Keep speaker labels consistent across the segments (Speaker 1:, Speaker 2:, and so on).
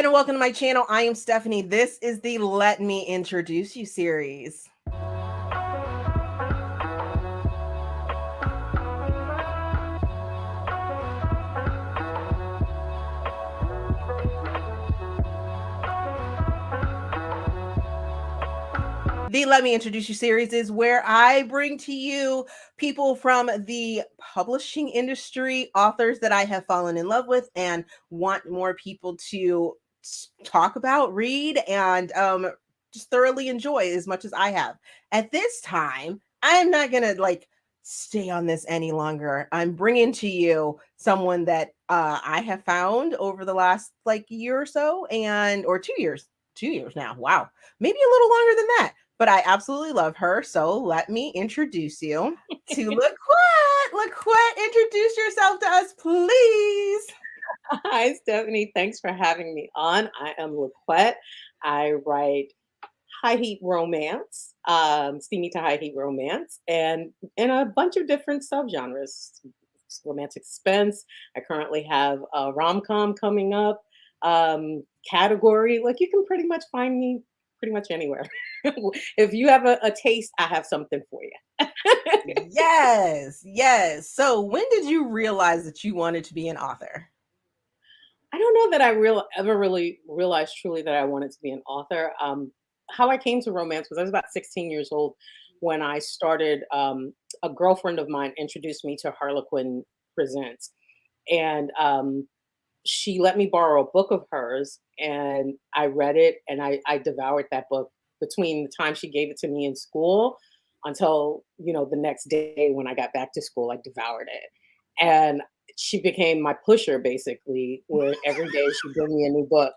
Speaker 1: and welcome to my channel. I am Stephanie. This is the Let Me Introduce You series. The Let Me Introduce You series is where I bring to you people from the publishing industry, authors that I have fallen in love with and want more people to talk about, read, and just thoroughly enjoy as much as I have. At this time, I am not going to stay on this any longer. I'm bringing to you someone that I have found over the last year or so, or 2 years. 2 years now. Wow. Maybe a little longer than that. But I absolutely love her. So let me introduce you to LaQuette. LaQuette, introduce yourself to us, please.
Speaker 2: Hi, Stephanie. Thanks for having me on. I am LaQuette. I write high heat romance, steamy to high heat romance, and in a bunch of different subgenres. Romantic suspense. I currently have a rom-com coming up. Category, like you can pretty much find me pretty much anywhere. If you have a taste, I have something for you.
Speaker 1: Yes. So when did you realize that you wanted to be an author?
Speaker 2: I don't know that ever really realized truly that I wanted to be an author. How I came to romance was I was about 16 years old when I started. A girlfriend of mine introduced me to Harlequin Presents, and she let me borrow a book of hers, and I read it, and I devoured that book between the time she gave it to me in school until the next day when I got back to school. I devoured it, and she became my pusher basically, where every day she'd bring me a new book.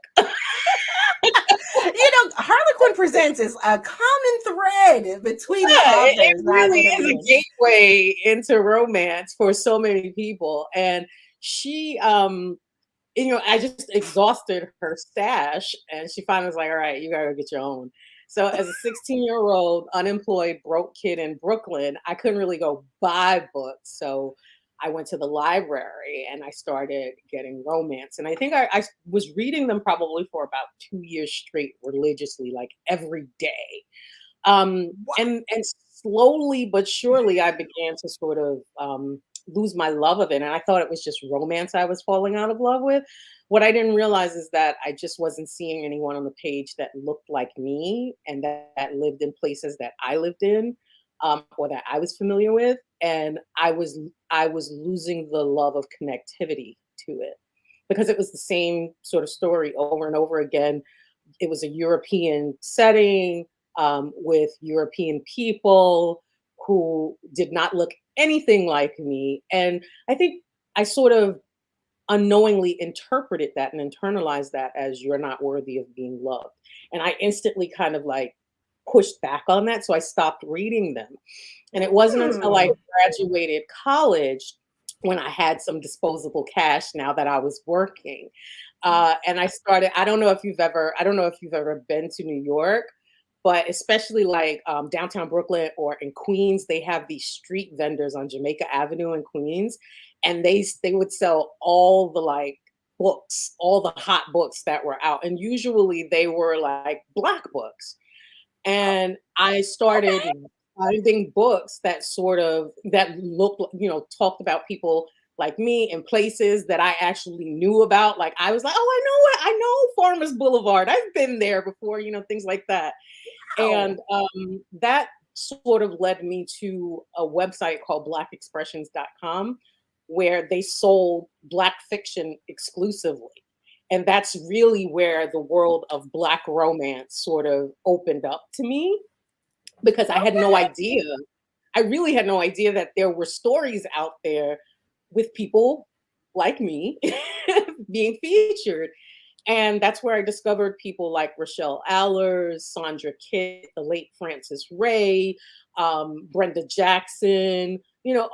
Speaker 1: Harlequin Presents is a common thread between the
Speaker 2: It
Speaker 1: authors.
Speaker 2: really is a gateway into romance for so many people. And she, I just exhausted her stash, and she finally was like, all right, you gotta go get your own. So as a 16-year-old unemployed broke kid in Brooklyn, I couldn't really go buy books. So I went to the library and I started getting romance. And I think I was reading them probably for about 2 years straight religiously, like every day. And slowly but surely I began to sort of lose my love of it. And I thought it was just romance I was falling out of love with. What I didn't realize is that I just wasn't seeing anyone on the page that looked like me and that lived in places that I lived in, or that I was familiar with. And I was losing the love of connectivity to it because it was the same sort of story over and over again. It was a European setting, with European people who did not look anything like me. And I think I sort of unknowingly interpreted that and internalized that as you're not worthy of being loved. And I instantly kind of like pushed back on that. So I stopped reading them. And it wasn't until I graduated college when I had some disposable cash now that I was working. And I started, I don't know if you've ever been to New York, but especially like downtown Brooklyn or in Queens, they have these street vendors on Jamaica Avenue in Queens, and they would sell all the like books, all the hot books that were out, and usually they were like Black books. And I started finding books that looked, talked about people like me in places that I actually knew about. Like I was like, oh, I know Farmers Boulevard. I've been there before, things like that. And that sort of led me to a website called blackexpressions.com, where they sold Black fiction exclusively. And that's really where the world of Black romance sort of opened up to me, because I had no idea. I really had no idea that there were stories out there with people like me being featured. And that's where I discovered people like Rochelle Allers, Sandra Kitt, the late Frances Ray, Brenda Jackson,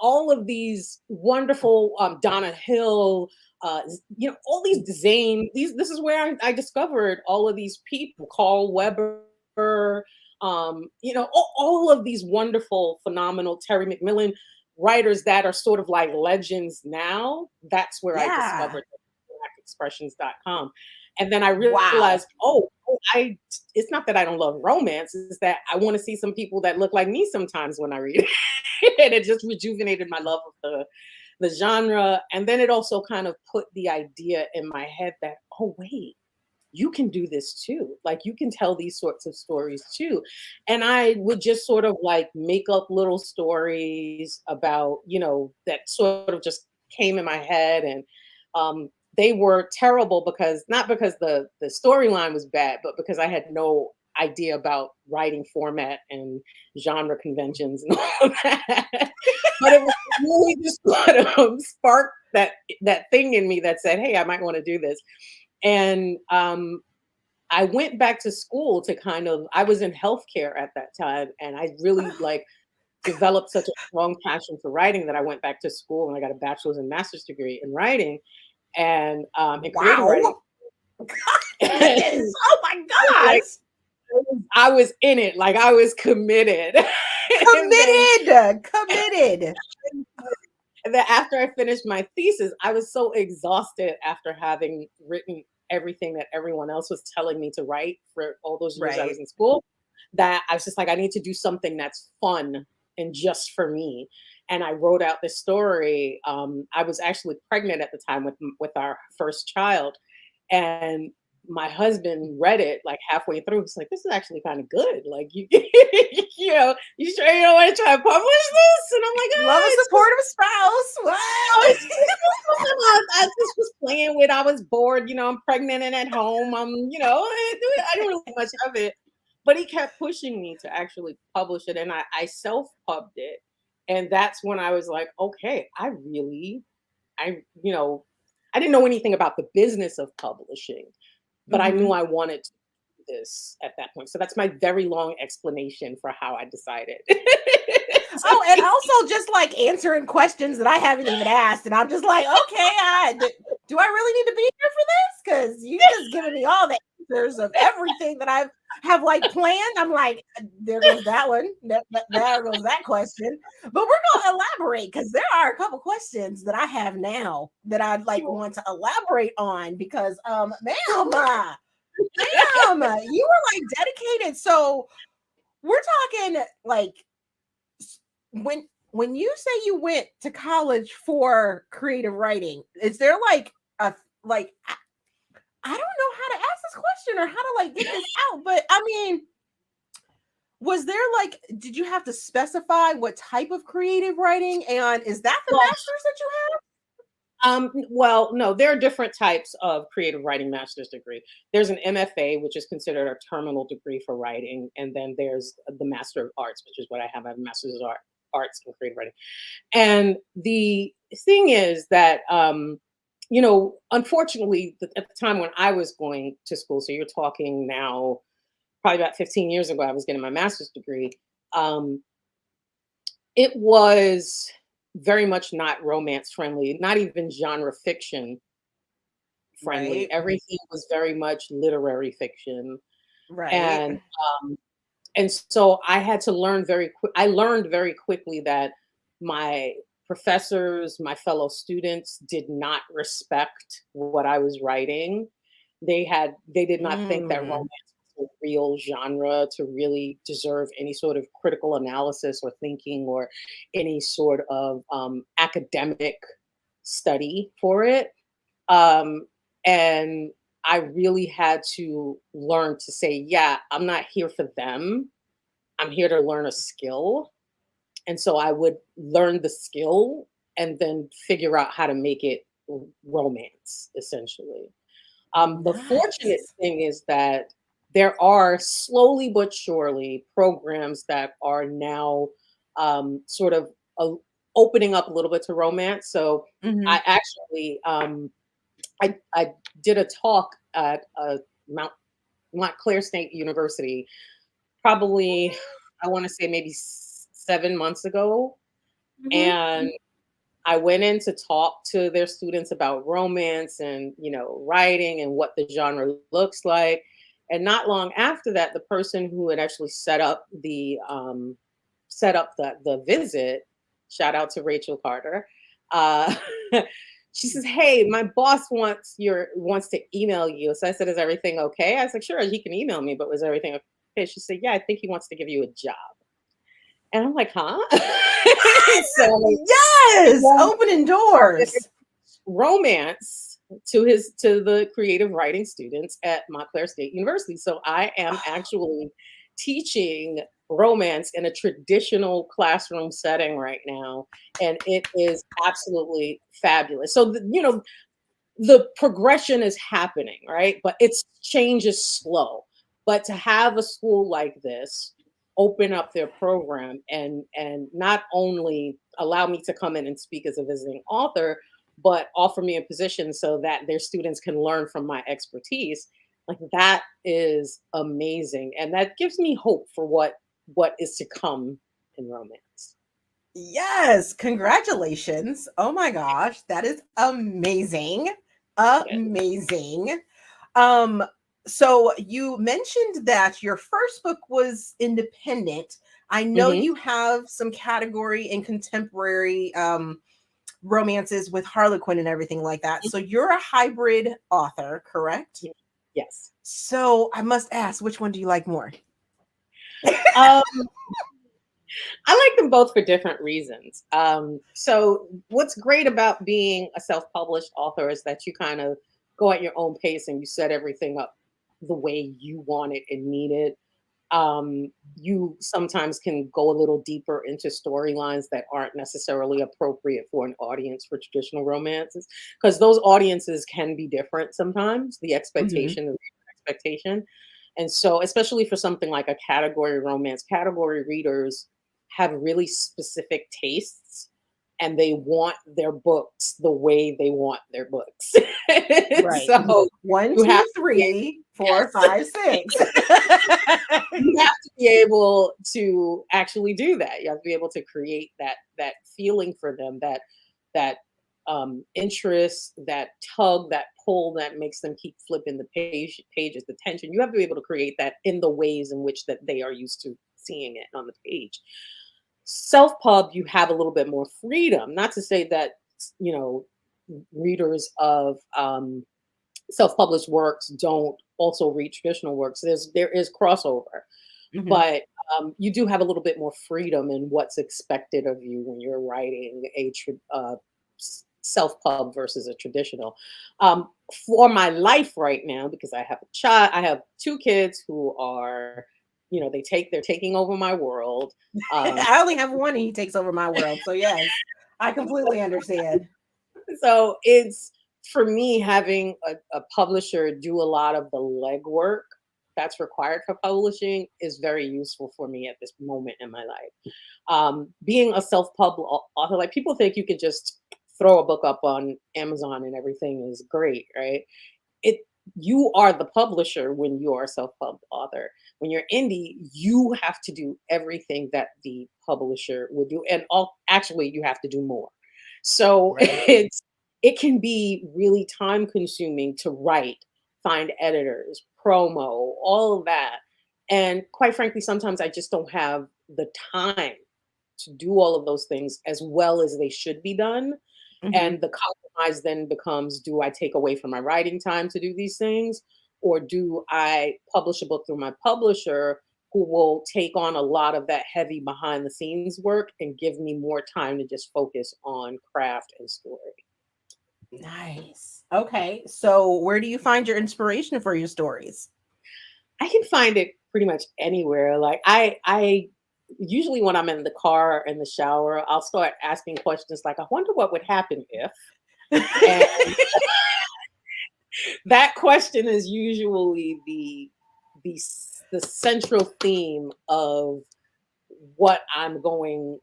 Speaker 2: all of these wonderful, Donna Hill, all these Zane, this is where I discovered all of these people, Carl Weber, all of these wonderful, phenomenal Terry McMillan writers that are sort of like legends now. That's where I discovered blackexpressions.com. And then I
Speaker 1: Wow.
Speaker 2: realized, it's not that I don't love romance, it's that I want to see some people that look like me sometimes when I read it. And it just rejuvenated my love of the genre. And then it also kind of put the idea in my head that, oh, wait, you can do this too. Like you can tell these sorts of stories too. And I would just sort of like make up little stories about, that sort of just came in my head. And they were terrible because not because the storyline was bad, but because I had no idea about writing format and genre conventions and all of that. But it was really just what sparked that thing in me that said, hey, I might want to do this. And I went back to school to I was in healthcare at that time, and I really like developed such a strong passion for writing that I went back to school and I got a bachelor's and master's degree in writing and in creative writing.
Speaker 1: Wow. Goodness. Oh my
Speaker 2: Like,
Speaker 1: gosh.
Speaker 2: I was in it, like I was committed.
Speaker 1: Committed.
Speaker 2: And then after I finished my thesis, I was so exhausted after having written everything that everyone else was telling me to write for all those years I was
Speaker 1: Right.
Speaker 2: in school, that I was just like, I need to do something that's fun and just for me. And I wrote out this story. I was actually pregnant at the time with our first child, and my husband read it like halfway through. He's like, "This is actually kind of good. Like you, you sure you don't want to try to publish this?" And I'm like,
Speaker 1: Love a
Speaker 2: "Oh,
Speaker 1: supportive spouse. What?
Speaker 2: I just was playing with. I was bored. I'm pregnant and at home. I didn't really think much of it." But he kept pushing me to actually publish it, and I self-pubbed it. And that's when I was like, okay, I I didn't know anything about the business of publishing, but I knew
Speaker 1: Mhm.
Speaker 2: I wanted to do this at that point. So that's my very long explanation for how I decided.
Speaker 1: Oh, and also just like answering questions that I haven't even asked, and I'm just like, okay, do I really need to be here for this? Because you just giving me all the answers of everything that I have like planned. I'm like, there goes that one. There goes that question. But we're gonna elaborate because there are a couple questions that I have now that I'd like
Speaker 2: Sure.
Speaker 1: want to elaborate on because, ma'am, you were like dedicated. So we're talking like when you say you went to college for creative writing, is there like a like I don't know how to ask this question or how to like get this out, but I mean, was there like did you have to specify what type of creative writing and is that the
Speaker 2: Well,
Speaker 1: master's that you have?
Speaker 2: well, no, there are different types of creative writing master's degree. There's an MFA, which is considered a terminal degree for writing, and then there's the Master of Arts, which is what I have. I have a Master's of Arts in creative writing. And the thing is that, unfortunately, at the time when I was going to school, so you're talking now, probably about 15 years ago, I was getting my master's degree. Um, it was very much not romance friendly, not even genre fiction friendly.
Speaker 1: Right,
Speaker 2: Everything was very much literary fiction,
Speaker 1: right.
Speaker 2: and and so I had to learn very quick. I learned very quickly that my professors, my fellow students, did not respect what I was writing. They did not think that
Speaker 1: Mm,
Speaker 2: romance was a real genre to really deserve any sort of critical analysis or thinking or any sort of academic study for it. Um, and I really had to learn to say, yeah, I'm not here for them. I'm here to learn a skill. And so I would learn the skill and then figure out how to make it romance, essentially. The fortunate
Speaker 1: nice.
Speaker 2: thing is that there are slowly but surely programs that are now sort of opening up a little bit to romance. So
Speaker 1: Mhm.
Speaker 2: I actually I did a talk at Mount Montclair State University, probably I want to say maybe 7 months ago,
Speaker 1: Mhm.
Speaker 2: and I went in to talk to their students about romance and writing and what the genre looks like. And not long after that, the person who had actually set up the visit, shout out to Rachel Carter, uh, she says, "Hey, my boss wants to email you." So I said, "Is everything okay?" I was like, "Sure, he can email me, but was everything okay?" She said, "Yeah, I think he wants to give you a job." And I'm like, "Huh?" So
Speaker 1: Yes, opening
Speaker 2: started
Speaker 1: doors.
Speaker 2: romance to the creative writing students at Montclair State University. So I am actually teaching romance in a traditional classroom setting right now, and it is absolutely fabulous. So the progression is happening, right? But it's change is slow. But to have a school like this open up their program and not only allow me to come in and speak as a visiting author, but offer me a position so that their students can learn from my expertise, like that is amazing. And that gives me hope for what is to come in romance.
Speaker 1: Yes, congratulations. Oh my gosh, that is amazing.
Speaker 2: Yeah.
Speaker 1: Amazing. Um so you mentioned that your first book was independent. I know
Speaker 2: Hmm.
Speaker 1: you have some category and contemporary romances with Harlequin and everything like that. So you're a hybrid author, correct?
Speaker 2: Yes.
Speaker 1: So I must ask, which one do you like more?
Speaker 2: Um, I like them both for different reasons. So what's great about being a self-published author is that you kind of go at your own pace and you set everything up the way you want it and need it. You sometimes can go a little deeper into storylines that aren't necessarily appropriate for an audience for traditional romances, because those audiences can be different sometimes. The
Speaker 1: Mhm.
Speaker 2: expectation, the expectation. And so, especially for something like a category romance, category readers have really specific tastes and they want their books the way they want their books.
Speaker 1: Right.
Speaker 2: So
Speaker 1: One,
Speaker 2: you have
Speaker 1: two,
Speaker 2: to be
Speaker 1: three, four,
Speaker 2: yes.
Speaker 1: five, six.
Speaker 2: You have to be able to actually do that. You have to be able to create that feeling for them, that interest, that tug, that pull that makes them keep flipping the pages, the tension. You have to be able to create that in the ways in which that they are used to seeing it on the page. Self-pub, you have a little bit more freedom. Not to say that you know readers of self-published works don't also read traditional works. There is crossover,
Speaker 1: Mhm.
Speaker 2: but you do have a little bit more freedom in what's expected of you when you're writing a self-pub versus a traditional. Um, for my life right now, because I have a child, I have two kids who are, they're taking over my world. Um,
Speaker 1: I only have one and he takes over my world. So yes, I completely understand.
Speaker 2: so it's for me having a publisher do a lot of the legwork that's required for publishing is very useful for me at this moment in my life. Being a self-pub author, like people think you could just throw a book up on Amazon and everything is great, right? It You are the publisher when you are a self-pub author. When you're indie, you have to do everything that the publisher would do, and actually you have to do more. So
Speaker 1: Right.
Speaker 2: it can be really time consuming to write, find editors, promo, all of that. And quite frankly, sometimes I just don't have the time to do all of those things as well as they should be done.
Speaker 1: Mhm.
Speaker 2: And the compromise then becomes, do I take away from my writing time to do these things? Or do I publish a book through my publisher who will take on a lot of that heavy behind the scenes work and give me more time to just focus on craft and story?
Speaker 1: Nice. Okay. So where do you find your inspiration for your stories?
Speaker 2: I can find it pretty much anywhere. Like I usually when I'm in the car in the shower, I'll start asking questions like, I wonder what would happen if. And that question is usually the central theme of what I'm going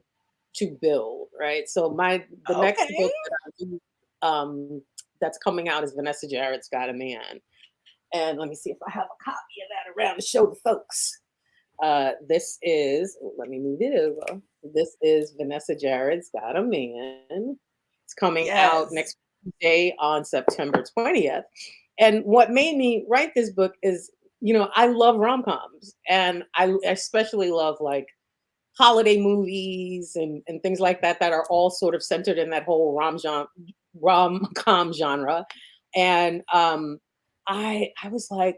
Speaker 2: to build, right? So the next
Speaker 1: Okay.
Speaker 2: book that I do, that's coming out is Vanessa Jarrett's Got a Man. And let me see if I have a copy of that around to show the folks. This is, let me move it over. This is Vanessa Jarrett's Got a Man. It's coming out
Speaker 1: Yes.
Speaker 2: next day on September 20th. And what made me write this book is, I love rom-coms and I especially love like holiday movies and things like that that are all sort of centered in that whole rom-com genre. And I was like,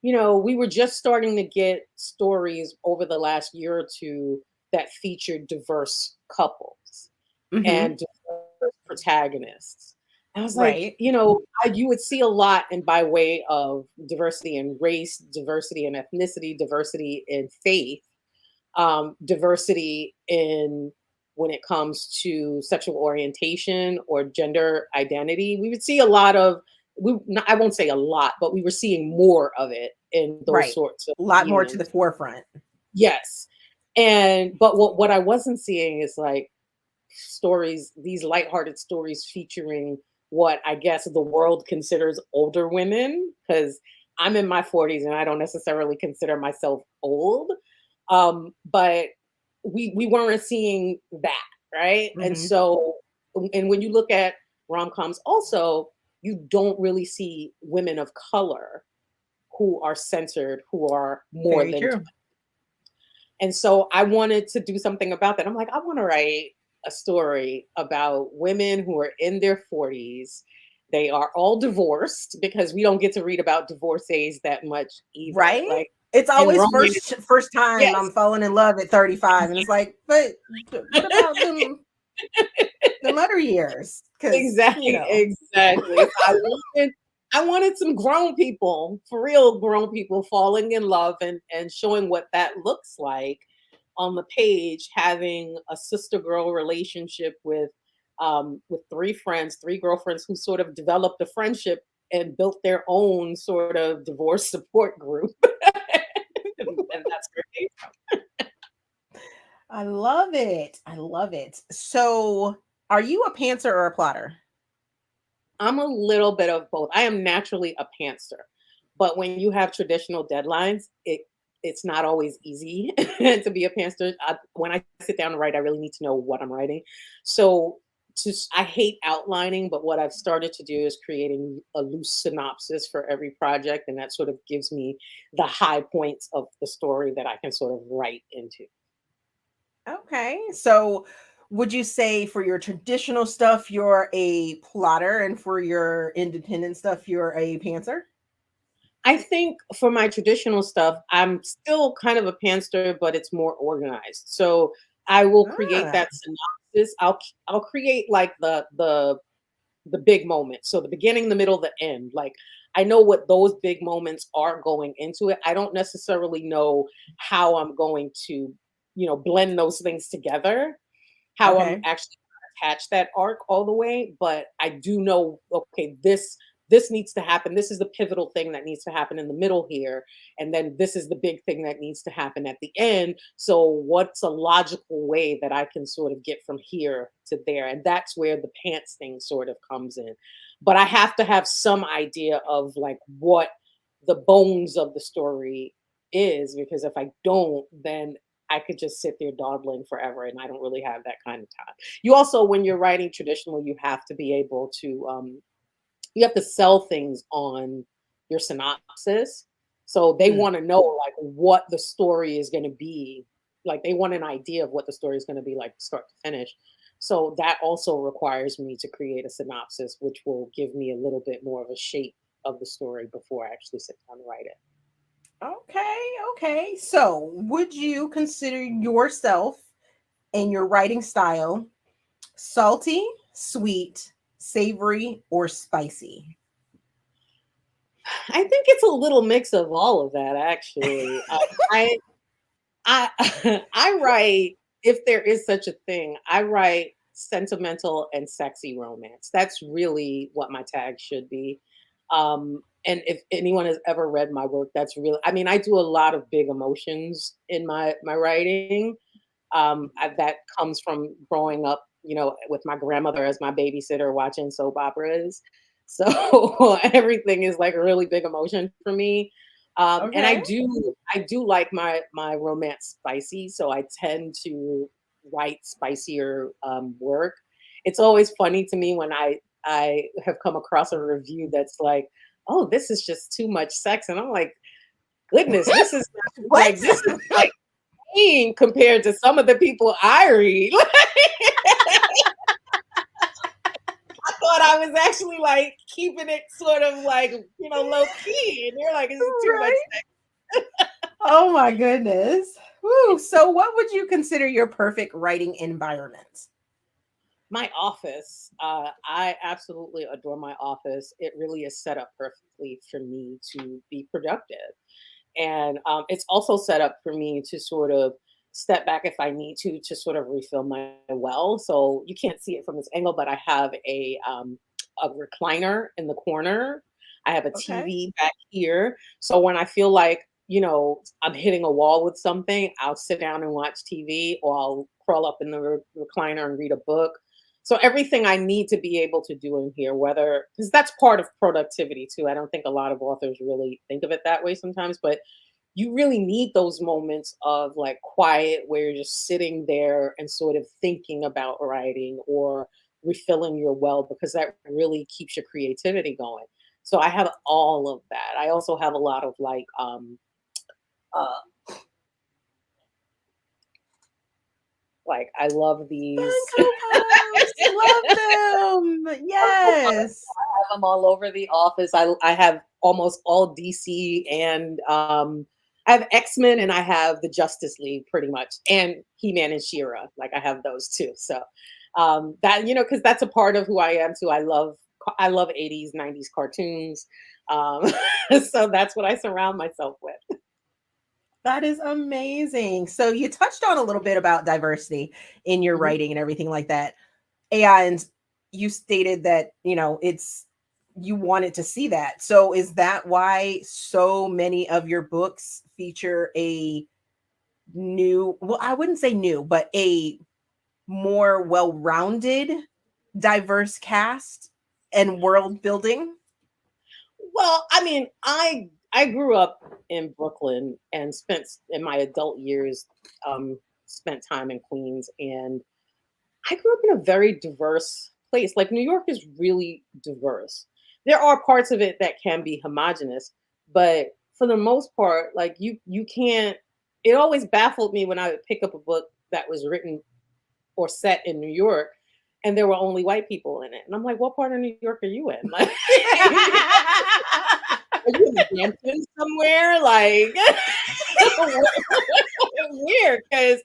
Speaker 2: we were just starting to get stories over the last year or two that featured diverse couples
Speaker 1: Hmm.
Speaker 2: and diverse protagonists. I was like,
Speaker 1: Right.
Speaker 2: you would see a lot in by way of diversity in race, diversity in ethnicity, diversity in faith, diversity in when it comes to sexual orientation or gender identity. We would see a lot of I won't say a lot, but we were seeing more of it in those
Speaker 1: Right.
Speaker 2: sorts of
Speaker 1: A lot more to the
Speaker 2: viewings.
Speaker 1: forefront.
Speaker 2: Yes. And but what I wasn't seeing is like stories, these lighthearted stories featuring what I guess the world considers older women, because I'm in my 40s and I don't necessarily consider myself old. But we weren't seeing that, right? And
Speaker 1: Hmm.
Speaker 2: so, and when you look at rom-coms also, you don't really see women of color who are censored, who are more
Speaker 1: Very
Speaker 2: than.
Speaker 1: true.
Speaker 2: And so I wanted to do something about that. I'm like, I want to write a story about women who are in their 40s. They are all divorced because we don't get to read about divorcees that much either.
Speaker 1: Right?
Speaker 2: Like
Speaker 1: It's
Speaker 2: in
Speaker 1: always
Speaker 2: romance,
Speaker 1: first time
Speaker 2: yes,
Speaker 1: I'm falling in love at 35, and it's like, but what about them other years? Because
Speaker 2: exactly. So I wanted some grown people, for real grown people, falling in love and showing what that looks like on the page, having a sister girl relationship with three friends, three girlfriends who sort of developed a friendship and built their own sort of divorce support group. And that's great.
Speaker 1: I love it. I love it. So, are you a pantser or a plotter?
Speaker 2: I'm a little bit of both. I am naturally a pantser, but when you have traditional deadlines, it's not always easy to be a pantser. When I sit down to write, I really need to know what I'm writing. So I hate outlining, but what I've started to do is creating a loose synopsis for every project, and that sort of gives me the high points of the story that I can sort of write into.
Speaker 1: Okay. So, would you say for your traditional stuff, you're a plotter, and for your independent stuff, you're a pantser?
Speaker 2: I think for my traditional stuff, I'm still kind of a pantser, but it's more organized. So I will create
Speaker 1: Ah,
Speaker 2: that synopsis. I'll create like the big moments. So the beginning, the middle, the end. Like I know what those big moments are going into it. I don't necessarily know how I'm going to, blend those things together, how I'm
Speaker 1: okay.
Speaker 2: actually gonna attach that arc all the way, but I do know, okay, this needs to happen. This is the pivotal thing that needs to happen in the middle here, and then this is the big thing that needs to happen at the end. So what's a logical way that I can sort of get from here to there? And that's where the pants thing sort of comes in. But I have to have some idea of like what the bones of the story is, because if I don't, then I could just sit there dawdling forever, and I don't really have that kind of time. You also, when you're writing traditional, you have to be able to, you have to sell things on your synopsis. So they
Speaker 1: Mm,
Speaker 2: want to know like what the story is going to be. Like they want an idea of what the story is going to be like start to finish. So that also requires me to create a synopsis, which will give me a little bit more of a shape of the story before I actually sit down and write it.
Speaker 1: okay. Okay. So, would you consider yourself and your writing style salty, sweet, savory, or spicy?
Speaker 2: I think it's a little mix of all of that, actually. I I write, if there is such a thing, I write sentimental and sexy romance. That's really what my tag should be. And if anyone has ever read my work, that's really, I mean, I do a lot of big emotions in my writing. That comes from growing up, with my grandmother as my babysitter watching soap operas. So everything is like a really big emotion for me. And I
Speaker 1: Okay.
Speaker 2: do I do like my romance spicy, so I tend to write spicier work. It's always funny to me when I have come across a review that's like, "Oh, this is just too much sex," and I'm like, "Goodness, this is
Speaker 1: What?
Speaker 2: this is like mean compared to some of the people I read." thought I was actually like keeping it sort of like, low key. And they're like, is it too much?
Speaker 1: Right? Oh my goodness. Woo. So what would you consider your perfect writing environment?
Speaker 2: My office, I absolutely adore my office. It really is set up perfectly for me to be productive. And it's also set up for me to sort of step back if I need to sort of refill my well. So you can't see it from this angle, but I have a recliner in the corner. I have a
Speaker 1: Okay.
Speaker 2: TV back here. So when I feel like, I'm hitting a wall with something, I'll sit down and watch TV, or I'll crawl up in the recliner and read a book. So everything I need to be able to do in here, whether because that's part of productivity too. I don't think a lot of authors really think of it that way sometimes, but you really need those moments of like quiet where you're just sitting there and sort of thinking about writing or refilling your well, because that really keeps your creativity going. So I have all of that. I also have a lot of uh like I love these
Speaker 1: Funko Pops. Love them.
Speaker 2: Funko Pops.
Speaker 1: Yes.
Speaker 2: I have them all over the office. I have almost all DC, and I have X-Men, and I have the Justice League pretty much, and He-Man and She-Ra. Like I have those too. So that because that's a part of who I am too. I love 80s, 90s cartoons. Um, so that's what I surround myself with.
Speaker 1: That is amazing. So you touched on a little bit about diversity in your
Speaker 2: Mhm.
Speaker 1: writing and everything like that. And you stated that, it's you wanted to see that. So is that why so many of your books feature a new, well, I wouldn't say new, but a more well-rounded, diverse cast and world building?
Speaker 2: Well, I mean, I grew up in Brooklyn and in my adult years spent time in Queens, and I grew up in a very diverse place. Like New York is really diverse. There are parts of it that can be homogenous, but for the most part, like you can't it always baffled me when I would pick up a book that was written or set in New York and there were only white people in it. And I'm like, what part of New York are you in? Like are you in the Hamptons somewhere? Like weird because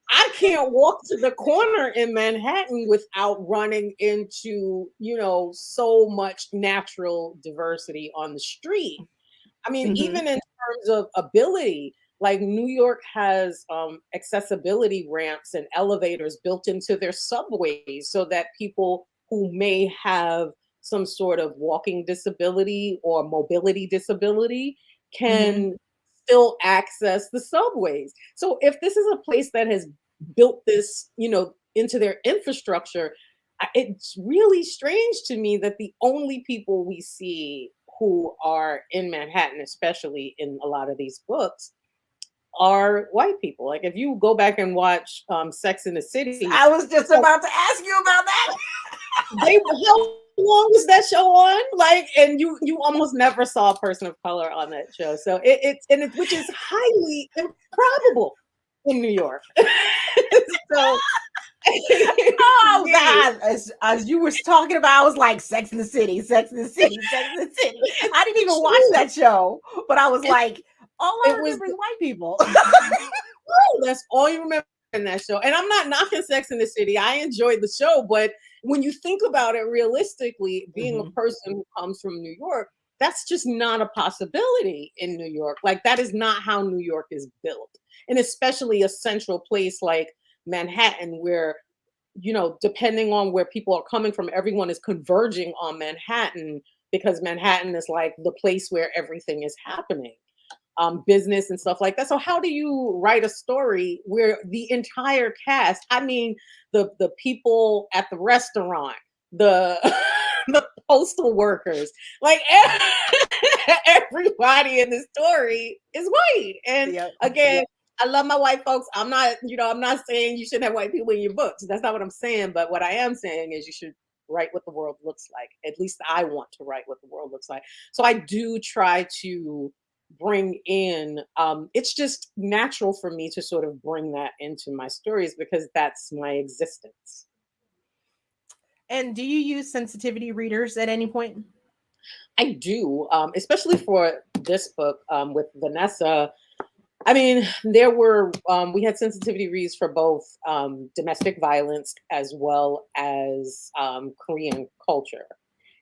Speaker 2: I can't walk to the corner in Manhattan without running into, so much natural diversity on the street. I mean,
Speaker 1: Mhm.
Speaker 2: even in terms of ability, like New York has accessibility ramps and elevators built into their subways so that people who may have some sort of walking disability or mobility disability
Speaker 1: Mhm.
Speaker 2: can still access the subways. So if this is a place that has built this, into their infrastructure, it's really strange to me that the only people we see who are in Manhattan, especially in a lot of these books, are white people. Like if you go back and watch Sex in the City,
Speaker 1: I was just about to ask you about that.
Speaker 2: they how long was that show on? Like, and you almost never saw a person of color on that show. So which is highly improbable in New York. So
Speaker 1: Oh
Speaker 2: yeah,
Speaker 1: God! As you was talking about, I was like, "Sex in the City, Sex in the City, Sex in the City." I didn't even
Speaker 2: it's
Speaker 1: watch
Speaker 2: true.
Speaker 1: that show, but I was
Speaker 2: It,
Speaker 1: like, all
Speaker 2: it
Speaker 1: I
Speaker 2: was
Speaker 1: remember is white people.
Speaker 2: That's all you remember in that show. And I'm not knocking Sex in the City. I enjoyed the show, but when you think about it realistically, being a
Speaker 1: Mhm.
Speaker 2: person who comes from New York, that's just not a possibility in New York. Like that is not how New York is built. And especially a central place like Manhattan where depending on where people are coming from, everyone is converging on Manhattan because Manhattan is like the place where everything is happening, business and stuff like that. So how do you write a story where the entire cast, I mean, the people at the restaurant, the the postal workers, like everybody in the story is white. And
Speaker 1: Yep.
Speaker 2: again, I love my white folks. I'm not saying you shouldn't have white people in your books. That's not what I'm saying. But what I am saying is you should write what the world looks like. At least I want to write what the world looks like. So I do try to bring in it's just natural for me to sort of bring that into my stories because that's my existence.
Speaker 1: And do you use sensitivity readers at any point?
Speaker 2: I do, especially for this book with Vanessa. I mean, there were we had sensitivity reads for both domestic violence as well as Korean culture,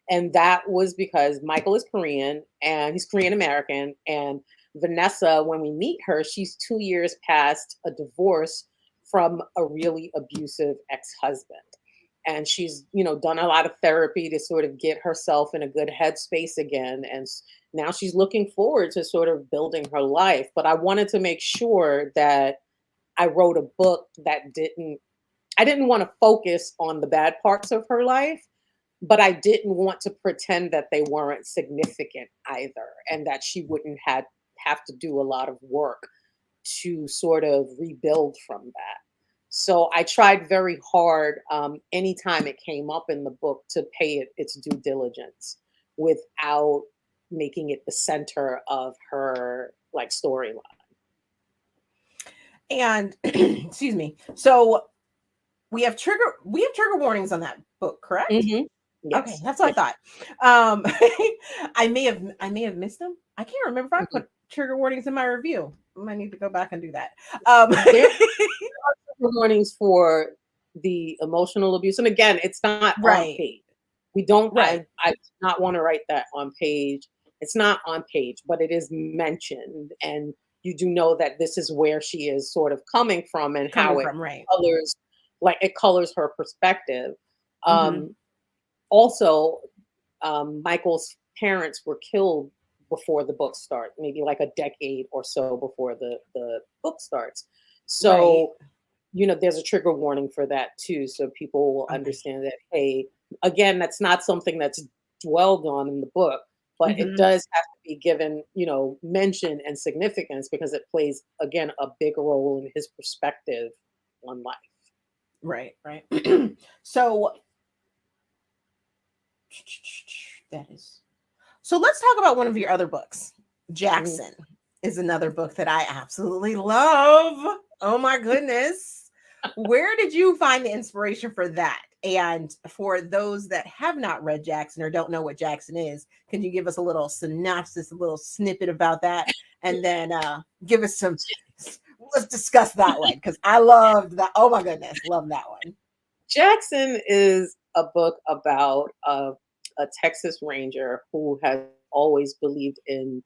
Speaker 2: and that was because Michael is Korean and he's Korean American, and Vanessa, when we meet her, she's 2 years past a divorce from a really abusive ex-husband. And she's, done a lot of therapy to sort of get herself in a good headspace again. And now she's looking forward to sort of building her life. But I wanted to make sure that I wrote a book that I didn't want to focus on the bad parts of her life, but I didn't want to pretend that they weren't significant either, and that she wouldn't have to do a lot of work to sort of rebuild from that. So I tried very hard anytime it came up in the book to pay it its due diligence without making it the center of her like storyline.
Speaker 1: And excuse me. So we have trigger warnings on that book, correct?
Speaker 2: Mm-hmm.
Speaker 1: Okay,
Speaker 2: Yes.
Speaker 1: that's what I thought. Um, I may have missed them. I can't remember if I
Speaker 2: Mhm.
Speaker 1: put trigger warnings in my review. I might need to go back and do that.
Speaker 2: There are warnings for the emotional abuse, and again, it's not on
Speaker 1: Right,
Speaker 2: page. We don't.
Speaker 1: right.
Speaker 2: I do not want to write that on page. It's not on page, but it is mentioned, and you do know that this is where she is sort of coming from, and
Speaker 1: Coming
Speaker 2: how it
Speaker 1: from, right.
Speaker 2: colors, it colors her perspective.
Speaker 1: Hmm.
Speaker 2: Um, Also, Michael's parents were killed before the book starts, maybe like a decade or so before the book starts.
Speaker 1: Right.
Speaker 2: So, there's a trigger warning for that too, so people will
Speaker 1: Okay.
Speaker 2: understand that, hey, again, that's not something that's dwelled on in the book, but it
Speaker 1: Hmm.
Speaker 2: does have to be given, mention and significance because it plays again a big role in his perspective on life.
Speaker 1: Right, right. So that is. So let's talk about one of your other books.
Speaker 2: Mhm.
Speaker 1: Jackson is another book that I absolutely love. Oh my goodness. Where did you find the inspiration for that? And for those that have not read Jackson or don't know what Jackson is, can you give us a little synopsis, a little snippet about that? And then give us some, let's discuss that one because I loved that. Oh my goodness, love that one.
Speaker 2: Jackson is a book about a Texas Ranger who has always believed in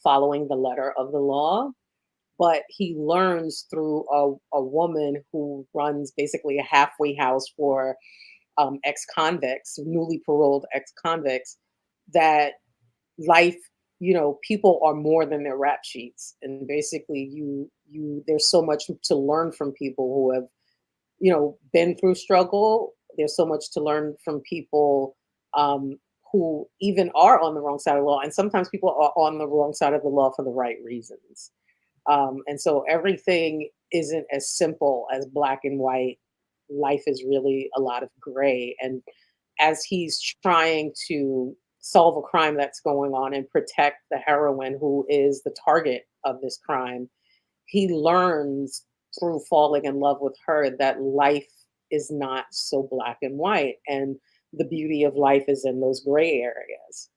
Speaker 2: following the letter of the law, but he learns through a woman who runs basically a halfway house for ex convicts, newly paroled ex convicts, that life, people are more than their rap sheets, and basically there's so much to learn from people who have been through struggle. There's so much to learn from people who even are on the wrong side of the law, and sometimes people are on the wrong side of the law for the right reasons. And so everything isn't as simple as black and white. Life is really a lot of gray. And as he's trying to solve a crime that's going on and protect the heroine who is the target of this crime, he learns through falling in love with her that life is not so black and white, and the beauty of life is in those gray areas.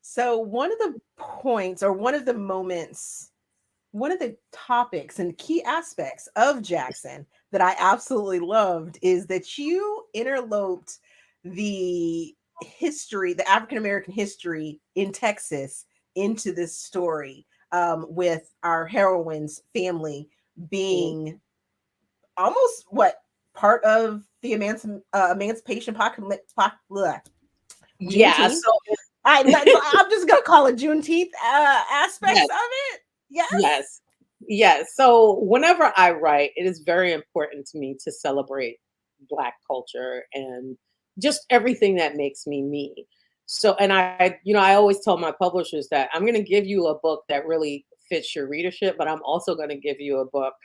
Speaker 1: So, one of the points or one of the moments, one of the topics and key aspects of Jackson that I absolutely loved is that you interloped the history, the African American history in Texas into this story, with our heroine's family
Speaker 2: Mhm.
Speaker 1: being almost what part of the emancipation
Speaker 2: Yeah,
Speaker 1: Juneteenth.
Speaker 2: so
Speaker 1: I'm just gonna call it Juneteenth aspects
Speaker 2: yes,
Speaker 1: of it. Yes.
Speaker 2: yes, yes. So whenever I write, it is very important to me to celebrate Black culture and just everything that makes me me. So, and I always tell my publishers that I'm going to give you a book that really fits your readership, but I'm also going to give you a book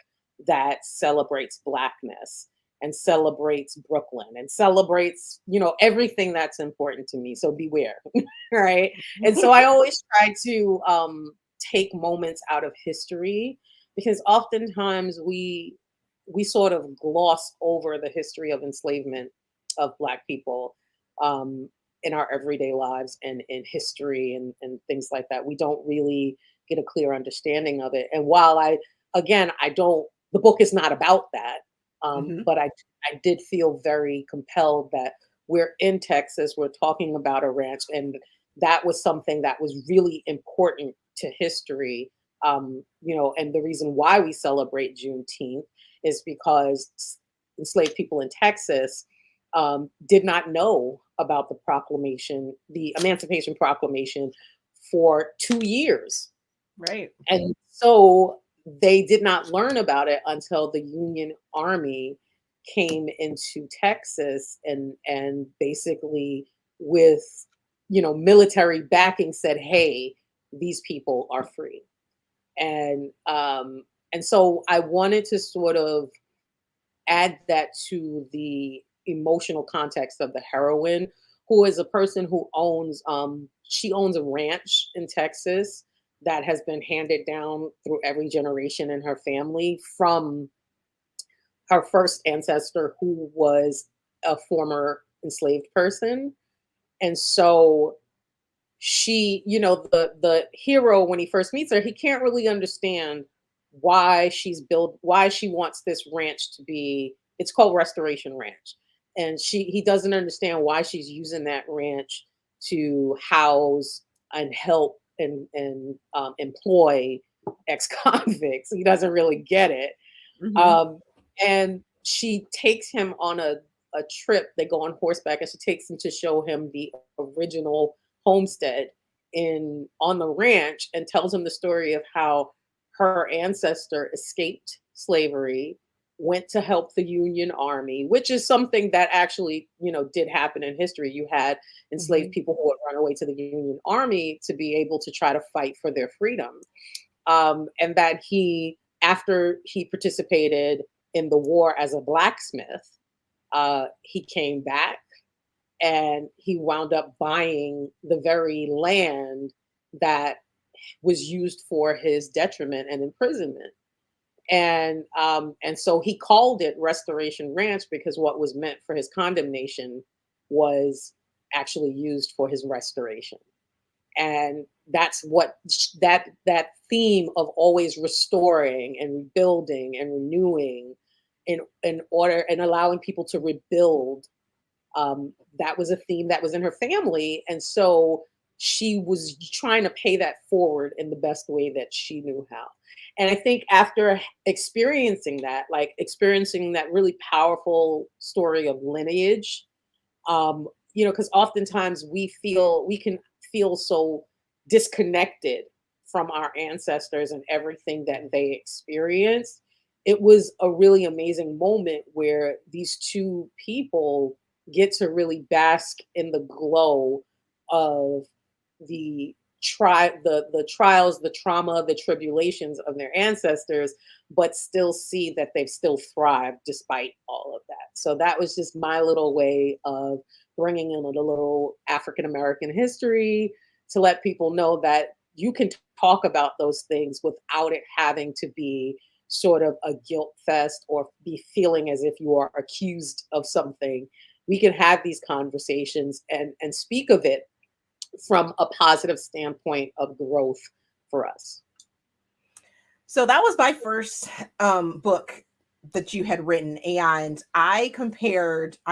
Speaker 2: that celebrates Blackness and celebrates Brooklyn and celebrates, everything that's important to me. So beware, right? And so I always try to take moments out of history because oftentimes we sort of gloss over the history of enslavement of Black people in our everyday lives and in history and things like that. We don't really get a clear understanding of it. And while I don't, the book is not about that,
Speaker 1: Hmm.
Speaker 2: but I did feel very compelled that we're in Texas, we're talking about a ranch, and that was something that was really important to history. And the reason why we celebrate Juneteenth is because enslaved people in Texas did not know about the Emancipation Proclamation, for 2 years.
Speaker 1: Right.
Speaker 2: And so they did not learn about it until the Union Army came into Texas and basically with military backing said, "Hey, these people are free." And and so I wanted to sort of add that to the emotional context of the heroine, who is a person who owns a ranch in Texas that has been handed down through every generation in her family from her first ancestor, who was a former enslaved person. And so the hero, when he first meets her, he can't really understand why she wants this ranch to be, it's called Restoration Ranch. And he doesn't understand why she's using that ranch to house and help and employ ex-convicts. He doesn't really get it.
Speaker 1: Hmm.
Speaker 2: And she takes him on a trip. They go on horseback, and she takes him to show him the original homestead on the ranch, and tells him the story of how her ancestor escaped slavery, went to help the Union Army, which is something that actually, did happen in history. You had enslaved
Speaker 1: Hmm.
Speaker 2: people who would run away to the Union Army to be able to try to fight for their freedom. And that after he participated in the war as a blacksmith, he came back and he wound up buying the very land that was used for his detriment and imprisonment. And so he called it Restoration Ranch because what was meant for his condemnation was actually used for his restoration. And that's what that theme of always restoring and rebuilding and renewing in order and allowing people to rebuild, that was a theme that was in her family. And so she was trying to pay that forward in the best way that she knew how. And I think after experiencing that really powerful story of lineage, because oftentimes we can feel so disconnected from our ancestors and everything that they experienced. It was a really amazing moment where these two people get to really bask in the glow of the the trials, the trauma, the tribulations of their ancestors, but still see that they've still thrived despite all of that. So that was just my little way of bringing in a little African American history to let people know that you can talk about those things without it having to be sort of a guilt fest or be feeling as if you are accused of something. We can have these conversations and speak of it from a positive standpoint of growth for us.
Speaker 1: So that was my first book that you had written, and I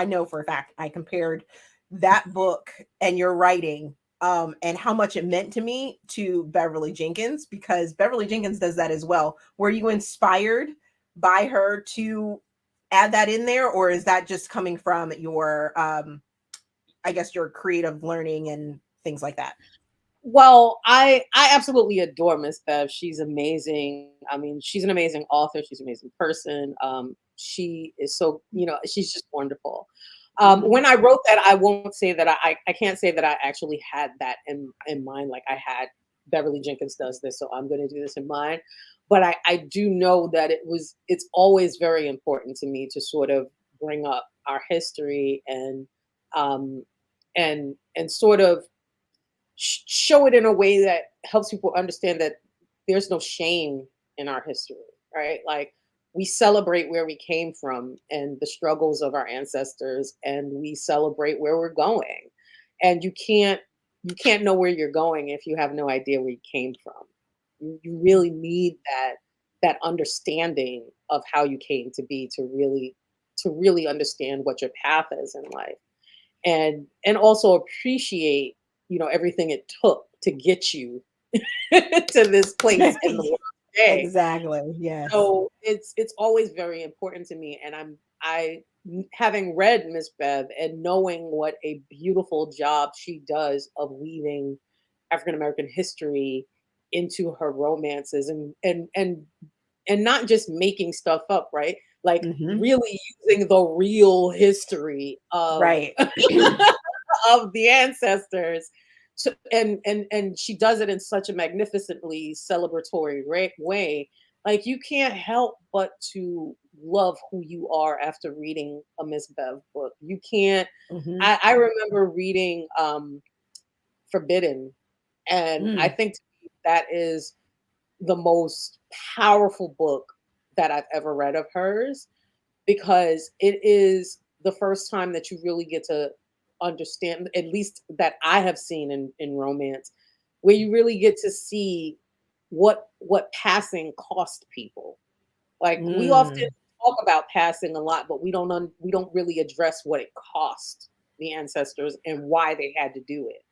Speaker 1: know for a fact, I compared that book and your writing, and how much it meant to me, to Beverly Jenkins, because Beverly Jenkins does that as well. Were you inspired by her to add that in there, or is that just coming from your, I guess, your creative learning and things like that?
Speaker 2: Well, I absolutely adore Miss Bev. She's amazing. I mean, she's an amazing author. She's an amazing person. She is so, she's just wonderful.
Speaker 1: Hmm.
Speaker 2: When I wrote that, I won't say that I can't say that I actually had that in mind. Like I had Beverly Jenkins does this, so I'm going to do this in mind. But I do know that it's always very important to me to sort of bring up our history um, and sort of show it in a way that helps people understand that there's no shame in our history, right? Like we celebrate where we came from and the struggles of our ancestors, and we celebrate where we're going. And you can't know where you're going if you have no idea where you came from. You really need that understanding of how you came to be to really understand what your path is in life, and also appreciate, everything it took to get you to this place in the world today.
Speaker 1: Exactly. Yes.
Speaker 2: So it's always very important to me, and having read Miss Bev and knowing what a beautiful job she does of weaving African American history into her romances, and not just making stuff up, right? Like
Speaker 1: Hmm.
Speaker 2: really using the real history of
Speaker 1: Right.
Speaker 2: of the ancestors. And she does it in such a magnificently celebratory way. Like you can't help but to love who you are after reading a Miss Bev book. You can't.
Speaker 1: Hmm.
Speaker 2: I remember reading Forbidden, and I
Speaker 1: Mm.
Speaker 2: think to me that is the most powerful book that I've ever read of hers, because it is the first time that you really get to understand, at least that I have seen in romance, where you really get to see what passing cost people. Like we often
Speaker 1: Mm.
Speaker 2: talk about passing a lot, but we don't really address what it cost the ancestors and why they had to do it.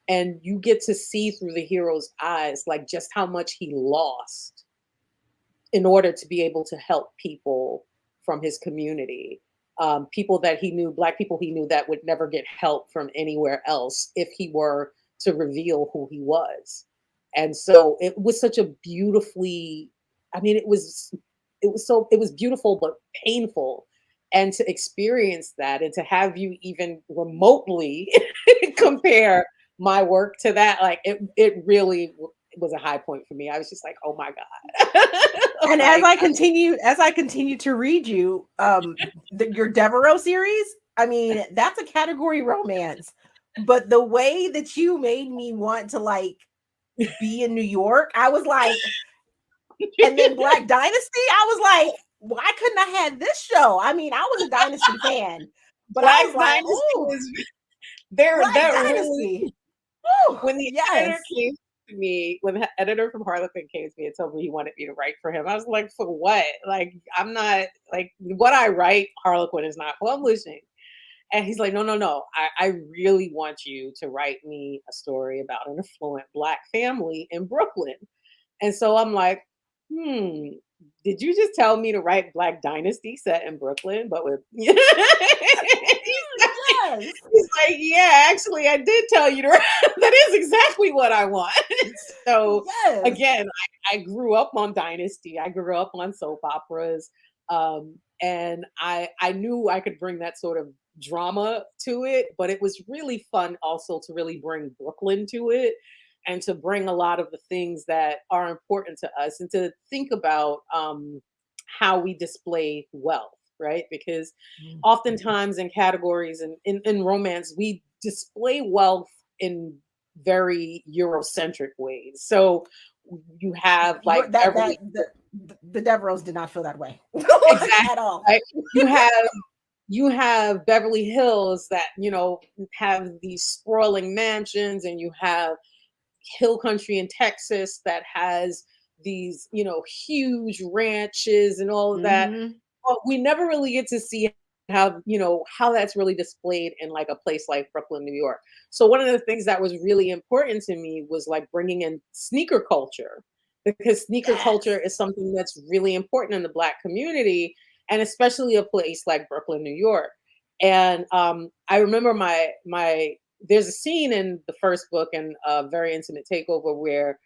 Speaker 2: And you get to see through the hero's eyes, like just how much he lost in order to be able to help people from his community. People that he knew, Black people he knew that would never get help from anywhere else if he were to reveal who he was. And so it was such a beautifully, I mean, it was beautiful but painful. And to experience that and to have you even remotely compare my work to that, like it really was a high point for me. I was just like, oh my God.
Speaker 1: And
Speaker 2: Like,
Speaker 1: as I continue to read you, your Devereaux series, I mean, that's a category romance. But the way that you made me want to like be in New York, I was like, and then Black Dynasty, I was like, why couldn't I had this show? I mean, I was a Dynasty fan, but I
Speaker 2: Black
Speaker 1: was like,
Speaker 2: Dynasty
Speaker 1: oh,
Speaker 2: was there.
Speaker 1: Black
Speaker 2: That really,
Speaker 1: Dynasty. Woo,
Speaker 2: when the editor
Speaker 1: yes.
Speaker 2: came to me, when the editor from Harlequin came to me and told me he wanted me to write for him, I was like, for what? Like, I'm not like what I write. Harlequin is not publishing. And he's like, no, no, no. I really want you to write me a story about an affluent Black family in Brooklyn. And so I'm like, did you just tell me to write Black Dynasty set in Brooklyn? But with
Speaker 1: Yes.
Speaker 2: he's like, yeah, actually, I did tell you to write. That is exactly what I want. So
Speaker 1: Yes.
Speaker 2: again, I grew up on Dynasty. I grew up on soap operas. And I knew I could bring that sort of drama to it, but it was really fun also to really bring Brooklyn to it and to bring a lot of the things that are important to us and to think about how we display wealth, right? Because
Speaker 1: Mm.
Speaker 2: oftentimes in categories and in romance, we display wealth in very Eurocentric ways. So you have
Speaker 1: You're,
Speaker 2: like
Speaker 1: that
Speaker 2: Beverly.
Speaker 1: that the Devereaux did not feel that way
Speaker 2: Exactly.
Speaker 1: at all.
Speaker 2: Right? You have Beverly Hills that, have these sprawling mansions, and you have hill country in Texas that has these, huge ranches and all of that.
Speaker 1: Hmm.
Speaker 2: But we never really get to see how that's really displayed in like a place like Brooklyn, New York. So one of the things that was really important to me was like bringing in sneaker culture, because sneaker culture
Speaker 1: Yes.
Speaker 2: is something that's really important in the Black community, and especially a place like Brooklyn, New York. And I remember my there's a scene in the first book in a Very Intimate Takeover where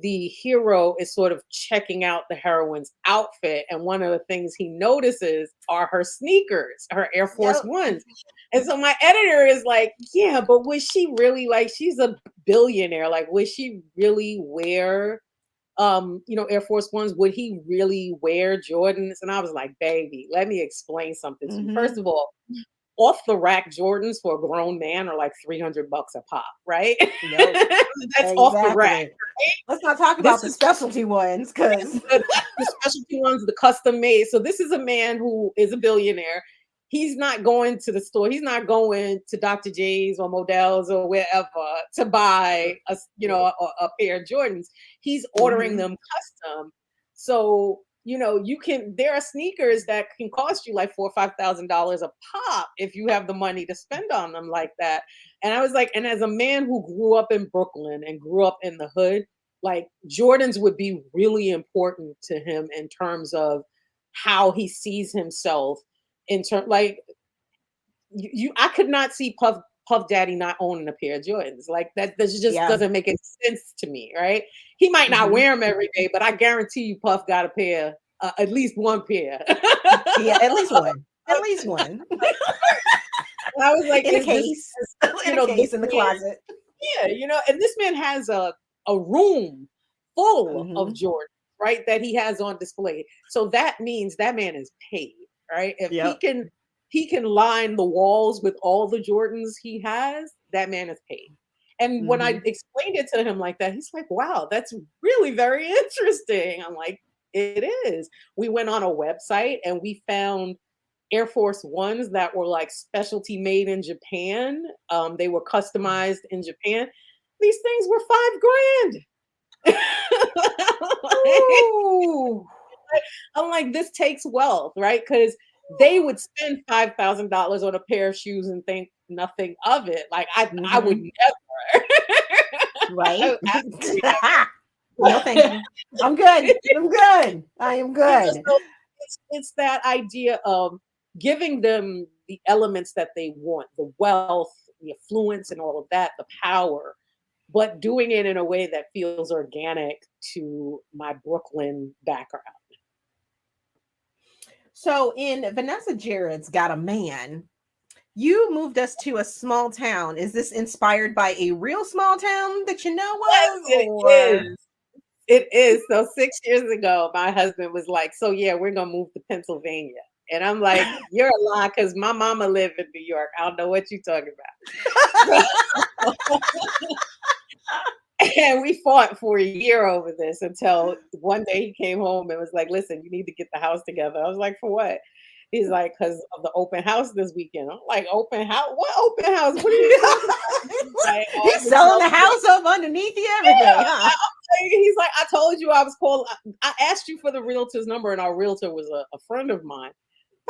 Speaker 2: the hero is sort of checking out the heroine's outfit, and one of the things he notices are her sneakers, her Air Force
Speaker 1: Yep.
Speaker 2: Ones. And so my editor is like, yeah, but would she really, like, she's a billionaire, like would she really wear Air Force Ones? Would he really wear Jordans? And I was like, baby, let me explain something to you. First
Speaker 1: Hmm.
Speaker 2: of all, off the rack Jordans for a grown man are like $300 a pop, right?
Speaker 1: Yep.
Speaker 2: That's off the rack.
Speaker 1: Exactly. Let's not talk
Speaker 2: This
Speaker 1: about the
Speaker 2: is
Speaker 1: specialty ones because
Speaker 2: the specialty ones, the custom made. So this is a man who is a billionaire. He's not going to the store. He's not going to Dr. J's or Modell's or wherever to buy a pair of Jordans. He's ordering them custom. So there are sneakers that can cost you like $4,000 or $5,000 a pop if you have the money to spend on them like that. And I was like, and as a man who grew up in Brooklyn and grew up in the hood, like Jordans would be really important to him in terms of how he sees himself like I could not see Puff Daddy not owning a pair of Jordans. Like that just doesn't make any sense to me, right? He might not wear them every day, but I guarantee you Puff got a pair, at least one pair.
Speaker 1: Yeah, at least one. At least one.
Speaker 2: And I was like,
Speaker 1: in a case, in the closet.
Speaker 2: Yeah, and this man has a room full of Jordans, right? That he has on display. So that means that man is paid, right? If he can line the walls with all the Jordans he has, that man is paid. And when I explained it to him like that, he's like, wow, that's really very interesting. I'm like, it is. We went on a website and we found Air Force Ones that were like specialty made in Japan. They were customized in Japan. These things were $5,000. I'm like, this takes wealth, right? Because they would spend $5,000 on a pair of shoes and think nothing of it. Like I would never.
Speaker 1: Right? No, thank you. I'm good. I am good.
Speaker 2: So it's that idea of giving them the elements that they want, the wealth, the affluence, and all of that, the power, but doing it in a way that feels organic to my Brooklyn background.
Speaker 1: So in Vanessa Jared's Got a Man, you moved us to a small town. Is this inspired by a real small town that you know of?
Speaker 2: Yes, it is. So 6 years ago, my husband was like, so yeah, we're going to move to Pennsylvania. And I'm like, you're a lie because my mama lived in New York. I don't know what you're talking about. And we fought for a year over this until one day he came home and was like, listen, you need to get the house together. I was like, for what? He's like, because of the open house this weekend. I'm like, open house? What open house? What are you talking about? Like,
Speaker 1: he's selling the house up underneath you, everything.
Speaker 2: Yeah. He's like, I told you I was calling. I asked you for the realtor's number, and our realtor was a friend of mine.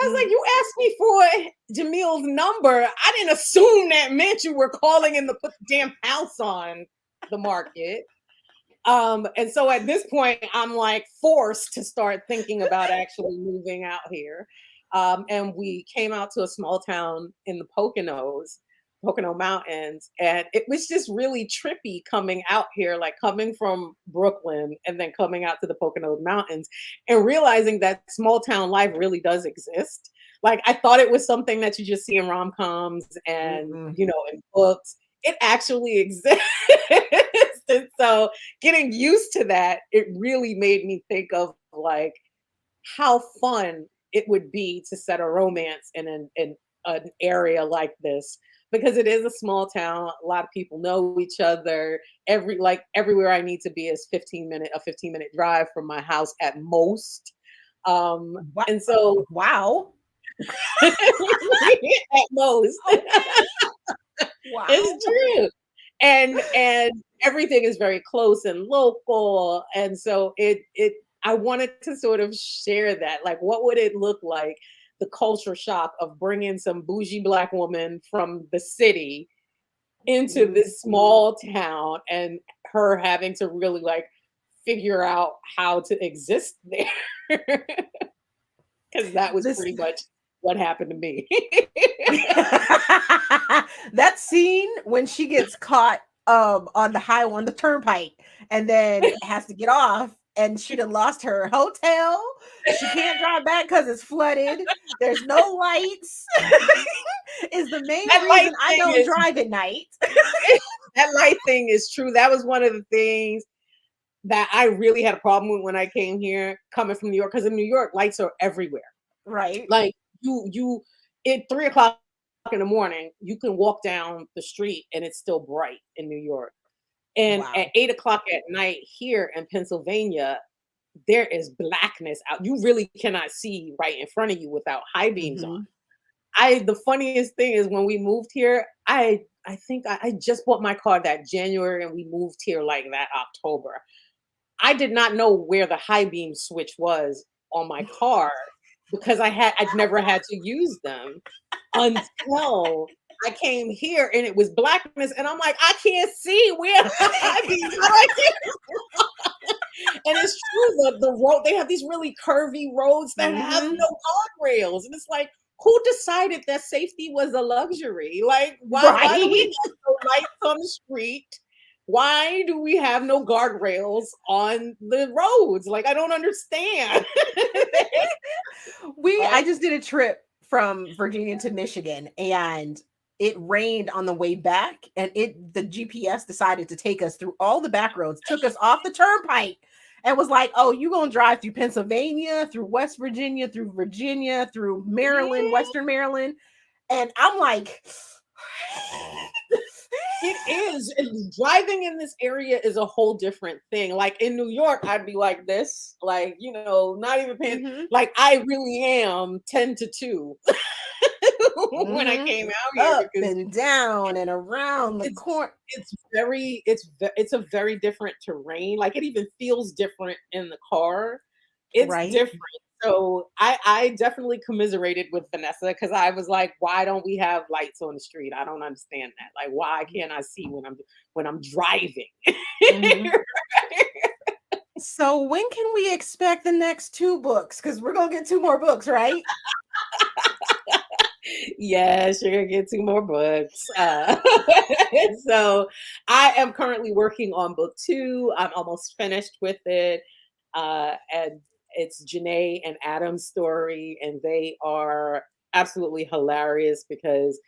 Speaker 2: I was like, you asked me for Jamil's number. I didn't assume that meant you were calling in to put the damn house on the market. And so at this point, I'm like forced to start thinking about actually moving out here. And we came out to a small town in the Pocono Mountains. And it was just really trippy coming out here, like coming from Brooklyn and then coming out to the Pocono Mountains and realizing that small town life really does exist. Like I thought it was something that you just see in rom-coms and, in books. It actually exists. And so getting used to that, it really made me think of like how fun it would be to set a romance in an area like this, because it is a small town. A lot of people know each other. Everywhere I need to be is a 15-minute drive from my house at most. And so
Speaker 1: wow.
Speaker 2: At most.
Speaker 1: Wow.
Speaker 2: It's true. And everything is very close and local. And so I wanted to sort of share that. Like, what would it look like, the culture shock of bringing some bougie Black woman from the city into this small town and her having to really like figure out how to exist there. Because that was pretty much what happened to me.
Speaker 1: That scene when she gets caught on the turnpike and then has to get off and she done lost her hotel. She can't drive back because it's flooded. There's no lights. Is the main reason I don't drive at night.
Speaker 2: That light thing is true. That was one of the things that I really had a problem with when I came here, coming from New York, because in New York, lights are everywhere.
Speaker 1: Right.
Speaker 2: Like you at 3 o'clock in the morning, you can walk down the street and it's still bright in New York. And at
Speaker 1: Wow.
Speaker 2: 8 o'clock at night here in Pennsylvania, there is blackness out. You really cannot see right in front of you without high beams on.
Speaker 1: Mhm.
Speaker 2: The funniest thing is when we moved here, I think I just bought my car that January and we moved here like that October. I did not know where the high beam switch was on my car because I'd never had to use them until I came here and it was blackness and I'm like, I can't see where the high beams are. And it's true, the road, they have these really curvy roads that have
Speaker 1: Mhm.
Speaker 2: no guardrails. And it's like, who decided that safety was a luxury? Like, why do we
Speaker 1: Right.
Speaker 2: have no lights on the street? Why do we have no guardrails on the roads? Like, I don't understand.
Speaker 1: I
Speaker 2: Right?
Speaker 1: just did a trip from Virginia to Michigan, and it rained on the way back, and the GPS decided to take us through all the back roads, took us off the turnpike, and was like, "Oh, you're gonna drive through Pennsylvania, through West Virginia, through Maryland,
Speaker 2: Yeah.
Speaker 1: Western Maryland." And I'm like,
Speaker 2: It is. And driving in this area is a whole different thing. Like in New York, I'd be like this, like, not even paying,
Speaker 1: mhm,
Speaker 2: like I really am 10 to 2 when I
Speaker 1: mhm,
Speaker 2: came out here
Speaker 1: up
Speaker 2: because
Speaker 1: and down and around the
Speaker 2: it's
Speaker 1: corner.
Speaker 2: it's a very different terrain. Like it even feels different in the car. It's
Speaker 1: Right?
Speaker 2: different. So I definitely commiserated with Vanessa because I was like, why don't we have lights on the street? I don't understand that. Like, why can't I see when I'm driving?
Speaker 1: Mhm. So when can we expect the next two books? Because we're gonna get two more books, right?
Speaker 2: Yes, you're gonna get 2 more books. So I am currently working on book 2. I'm almost finished with it. And it's Janae and Adam's story, and they are absolutely hilarious because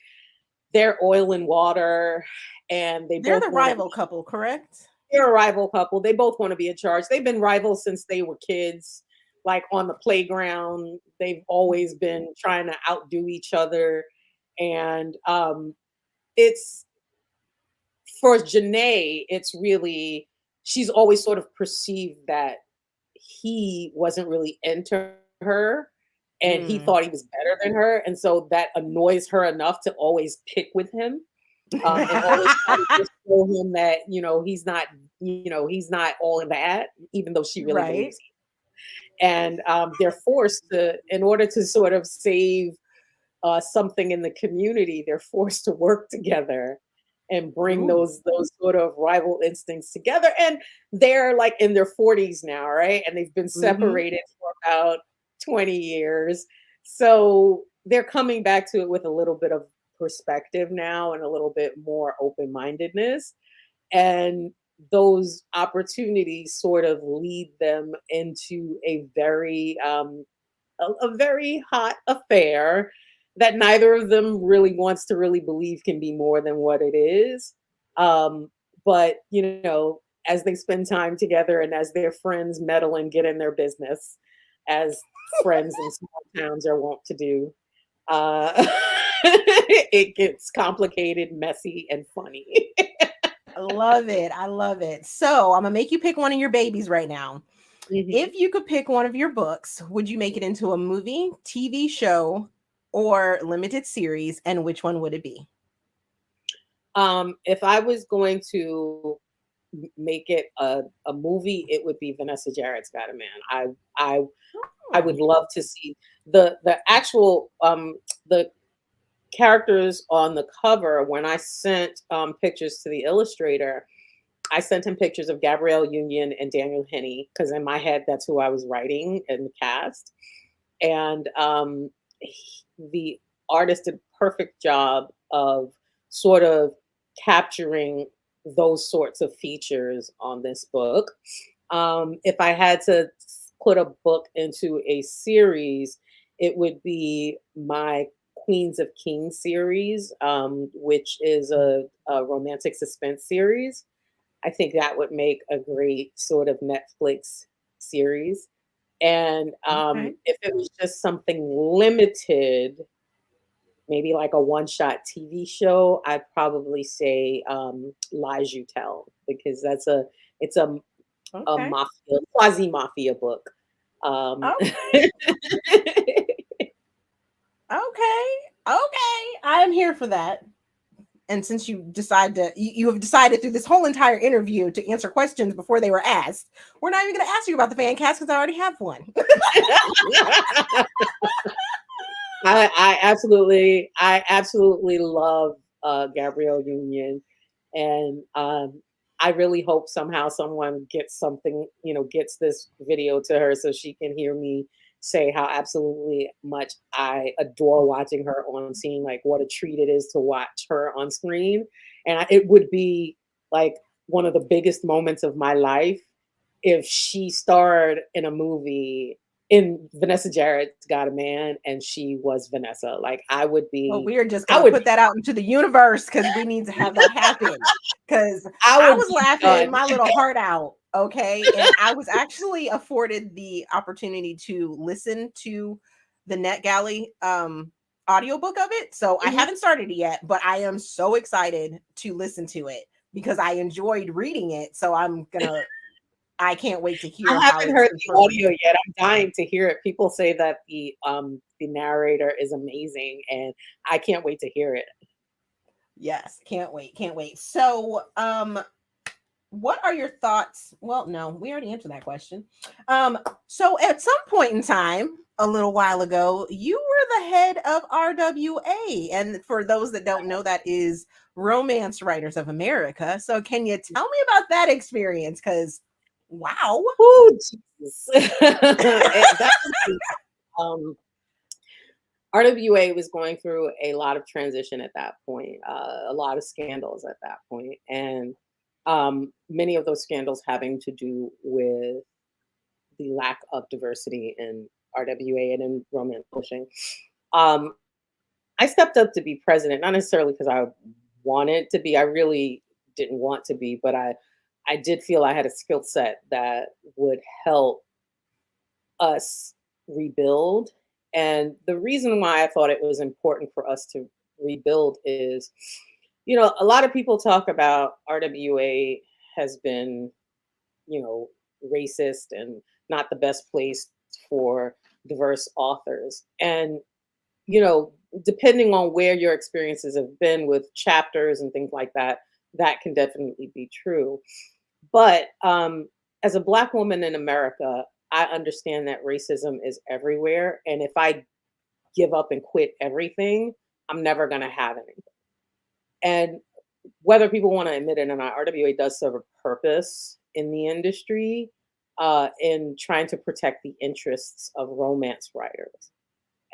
Speaker 2: they're oil and water, and they
Speaker 1: They're
Speaker 2: both
Speaker 1: the
Speaker 2: want to
Speaker 1: rival couple, correct?
Speaker 2: they're a rival couple. They both want to be in charge. They've been rivals since they were kids, like on the playground. They've always been trying to outdo each other. And it's for Janae, it's really, she's always sort of perceived that he wasn't really into her and he
Speaker 1: Mm.
Speaker 2: thought he was better than her. And so that annoys her enough to always pick with him and always try to just show him that, he's not all of that, even though she really
Speaker 1: Right.
Speaker 2: believes he is. And they're forced to, in order to sort of save something in the community, they're forced to work together and bring
Speaker 1: Ooh.
Speaker 2: those sort of rival instincts together. And they're like in their 40s now, right? And they've been
Speaker 1: Mhm.
Speaker 2: separated for about 20 years. So they're coming back to it with a little bit of perspective now and a little bit more open-mindedness. And those opportunities sort of lead them into a very hot affair that neither of them really wants to really believe can be more than what it is. But as they spend time together and as their friends meddle and get in their business, as friends in small towns are wont to do, uh, it gets complicated, messy, and funny.
Speaker 1: I love it. I love it. So I'm gonna make you pick one of your babies right now.
Speaker 2: Mhm.
Speaker 1: If you could pick one of your books, would you make it into a movie, TV show, or limited series? And which one would it be?
Speaker 2: If I was going to make it a movie, it would be Vanessa Jarrett's Got a Man. I I would
Speaker 1: Oh.
Speaker 2: love to see the actual the characters on the cover. When I sent pictures to the illustrator, I sent him pictures of Gabrielle Union and Daniel Henney because in my head that's who I was writing in the cast. And the artist did a perfect job of sort of capturing those sorts of features on this book. If I had to put a book into a series, it would be my Queens of Kings series, which is a romantic suspense series. I think that would make a great sort of Netflix series. And
Speaker 1: Okay.
Speaker 2: if it was just something limited, maybe like a one-shot TV show, I'd probably say Lies You Tell, because it's a
Speaker 1: Okay.
Speaker 2: mafia, quasi mafia book. Um,
Speaker 1: Oh, okay. Okay. I am here for that. And since you have decided through this whole entire interview to answer questions before they were asked, we're not even going to ask you about the fan cast because I already have one.
Speaker 2: I absolutely love Gabrielle Union, and I really hope somehow someone gets something, gets this video to her so she can hear me say how absolutely much I adore watching her on scene, like what a treat it is to watch her on screen, and it would be like one of the biggest moments of my life if she starred in a movie in Vanessa Jarrett's Got a Man and she was Vanessa. Like
Speaker 1: Well, we are just
Speaker 2: I
Speaker 1: gonna
Speaker 2: would
Speaker 1: put that out into the universe because we need to have that happen. Because
Speaker 2: I
Speaker 1: I
Speaker 2: would
Speaker 1: was
Speaker 2: be
Speaker 1: laughing
Speaker 2: done.
Speaker 1: my little heart out, okay, and I was actually afforded the opportunity to listen to the NetGalley audiobook of it. So I
Speaker 2: Mhm.
Speaker 1: haven't started it yet, but I am so excited to listen to it because I enjoyed reading it. So I can't wait to
Speaker 2: I
Speaker 1: hear how
Speaker 2: haven't
Speaker 1: it's
Speaker 2: heard the
Speaker 1: interpreted.
Speaker 2: audio yet. I'm dying to hear it. People say that the narrator is amazing and I can't wait to hear it.
Speaker 1: Yes, can't wait, can't wait. So, what are your thoughts? Well, no, we already answered that question. So at some point in time, a little while ago, you were the head of RWA. And for those that don't know, that is Romance Writers of America. So can you tell me about that experience? Because wow.
Speaker 2: Oh Jesus. That was um RWA was going through a lot of transition at that point, a lot of scandals at that point, and many of those scandals having to do with the lack of diversity in RWA and in romance publishing. Um, I stepped up to be president, not necessarily because I wanted to be. I really didn't want to be, but I did feel I had a skill set that would help us rebuild. And the reason why I thought it was important for us to rebuild is, a lot of people talk about RWA has been, you know, racist and not the best place for diverse authors. And, depending on where your experiences have been with chapters and things like that, that can definitely be true. But as a Black woman in America, I understand that racism is everywhere. And if I give up and quit everything, I'm never going to have anything. And whether people want to admit it or not, RWA does serve a purpose in the industry in trying to protect the interests of romance writers.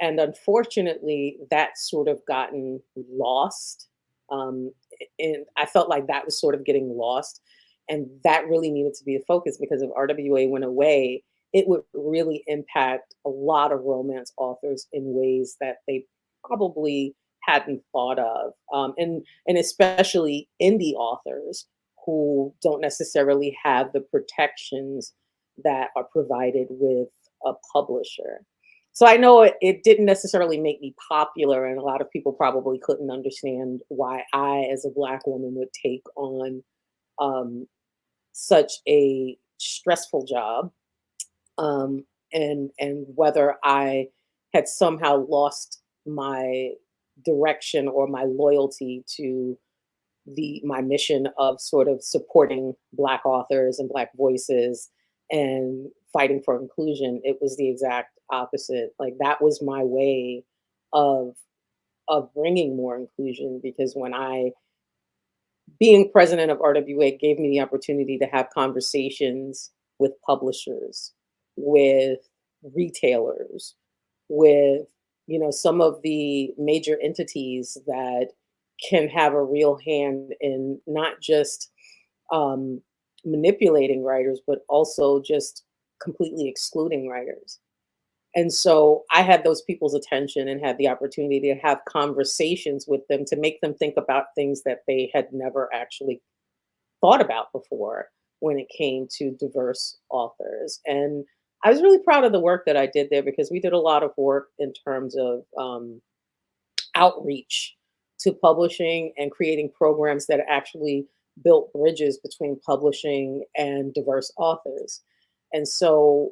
Speaker 2: And unfortunately, that's sort of gotten lost. Um, and I felt like that was sort of getting lost. And that really needed to be the focus because if RWA went away, it would really impact a lot of romance authors in ways that they probably hadn't thought of. And especially indie authors who don't necessarily have the protections that are provided with a publisher. So I know it didn't necessarily make me popular, and a lot of people probably couldn't understand why I, as a Black woman, would take on um, such a stressful job, and whether I had somehow lost my direction or my loyalty to the my mission of sort of supporting Black authors and Black voices and fighting for inclusion. It was the exact opposite. Like that was my way of bringing more inclusion because when I being president of RWA gave me the opportunity to have conversations with publishers, with retailers, with some of the major entities that can have a real hand in not just um, manipulating writers, but also just completely excluding writers. And so I had those people's attention and had the opportunity to have conversations with them to make them think about things that they had never actually thought about before when it came to diverse authors. And I was really proud of the work that I did there because we did a lot of work in terms of outreach to publishing and creating programs that actually built bridges between publishing and diverse authors. And so,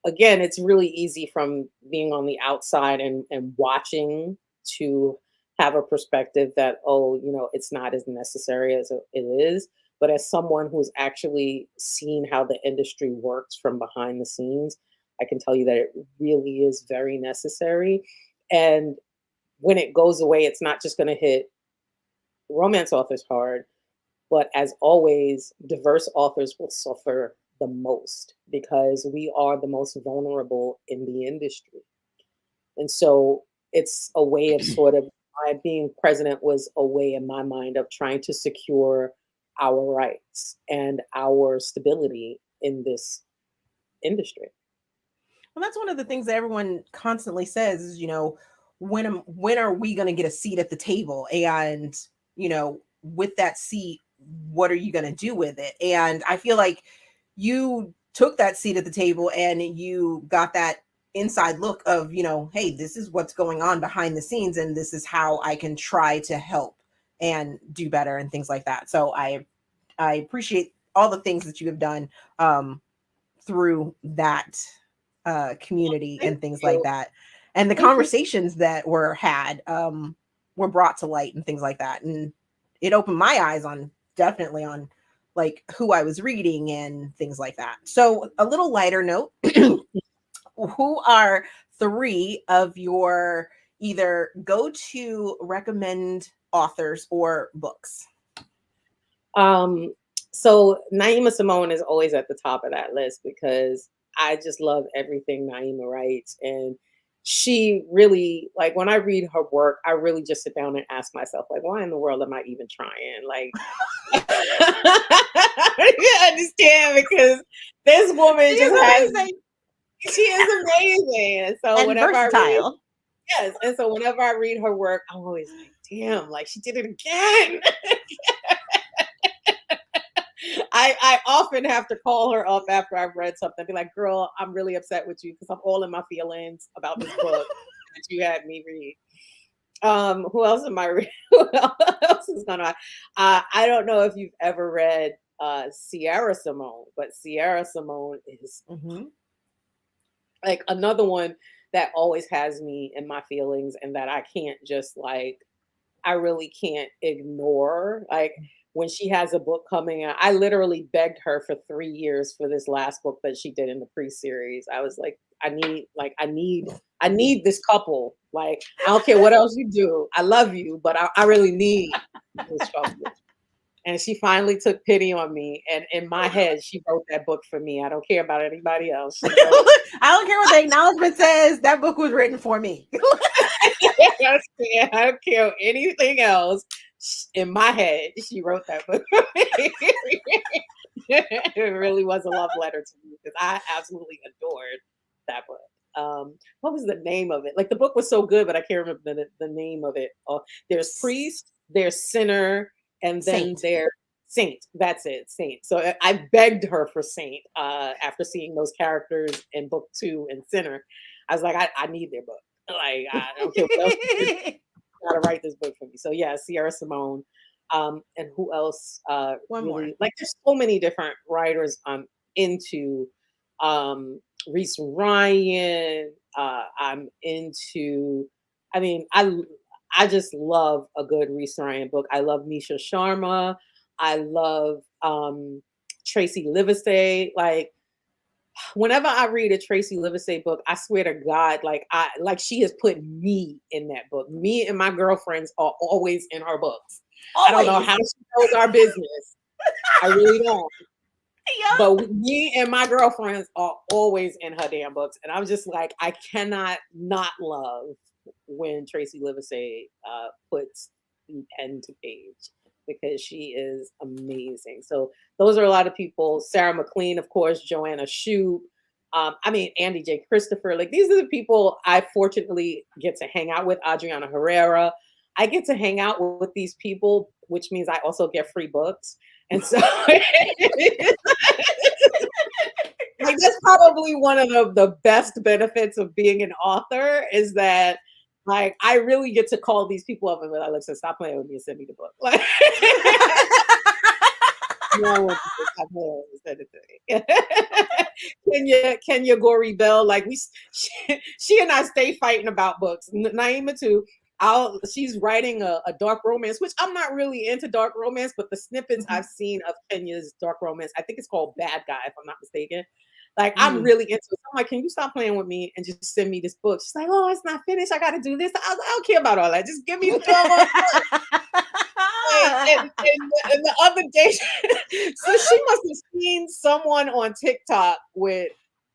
Speaker 2: again, it's really easy from being on the outside and watching to have a perspective that, oh, it's not as necessary as it is. But as someone who's actually seen how the industry works from behind the scenes, I can tell you that it really is very necessary. And when it goes away, it's not just going to hit romance authors hard, but as always, diverse authors will suffer the most because we are the most vulnerable in the industry. And so it's a way of sort of, my being president was a way in my mind of trying to secure our rights and our stability in this industry.
Speaker 1: Well, that's one of the things that everyone constantly says is, when are we going to get a seat at the table? And, with that seat, what are you going to do with it? And I feel like you took that seat at the table and you got that inside look of, hey, this is what's going on behind the scenes and this is how I can try to help and do better and things like that. So I appreciate all the things that you have done through that community and things like that. And the conversations that were had were brought to light and things like that. And it opened my eyes on definitely on like who I was reading and things like that. So a little lighter note, who are 3 of your either go-to recommend authors or books?
Speaker 2: So Naima Simone is always at the top of that list because I just love everything Naima writes. And she really, like, when I read her work, I really just sit down and ask myself, like, why in the world am I even trying? Like, you understand? Because this woman she is amazing. And so
Speaker 1: and
Speaker 2: whenever
Speaker 1: versatile.
Speaker 2: and so whenever I read her work, I'm always like, damn, like she did it again. I often have to call her up after I've read something, be like, girl, I'm really upset with you because I'm all in my feelings about this book that you had me read. Who else am I reading? Who else is going on? I don't know if you've ever read Sierra Simone, but Sierra Simone is like another one that always has me in my feelings and that I can't just like, I really can't ignore. Like, when she has a book coming out, I literally begged her for 3 years for this last book that she did in the pre-series. I was like, I need this couple. Like, I don't care what else you do. I love you, but I really need this couple. And she finally took pity on me. And in my head, she wrote that book for me. I don't care about anybody else.
Speaker 1: I don't care what the acknowledgement says. That book was written for me.
Speaker 2: I don't care anything else. In my head, she wrote that book. It really was a love letter to me because I absolutely adored that book. What was the name of it? Like, the book was so good, but I can't remember the name of it. There's priest, there's sinner, and then there's saint. That's it, saint. So I begged her for saint after seeing those characters in book 2 and sinner. I was like, I need their book. Like, I don't care what else. Gotta write this book for me. So yeah, Sierra Simone. And who else?
Speaker 1: One more.
Speaker 2: Like, there's so many different writers I'm into. Reese Ryan. I'm into. I mean, I just love a good Reese Ryan book. I love Nisha Sharma. I love Tracy Livesay. Like, whenever I read a Tracy Livesay book, I swear to God, like she has put me in that book. Me and my girlfriends are always in her books. Always. I don't know how she knows our business. I really don't. Yeah. But me and my girlfriends are always in her damn books. And I'm just like, I cannot not love when Tracy Livesay puts the pen to page because she is amazing. So those are a lot of people. Sarah McLean, of course, Joanna Shoup. I mean, Andy J. Christopher. Like, these are the people I fortunately get to hang out with. Adriana Herrera. I get to hang out with these people, which means I also get free books. And so like, that's probably one of the best benefits of being an author is that Like, I really get to call these people up and be like, listen, stop playing with me and send me the book. Like, no, I want you to stop playing with me, send it to me. Kenya Gory Bell, like she and I stay fighting about books. Naima too. She's writing a dark romance, which I'm not really into dark romance, but the snippets I've seen of Kenya's dark romance, I think it's called Bad Guy, if I'm not mistaken. Like, I'm really into it. I'm like, can you stop playing with me and just send me this book? She's like, oh, it's not finished. I got to do this. I don't care about all that. Just give me the doggone book. And the other day, so she must have seen someone on TikTok with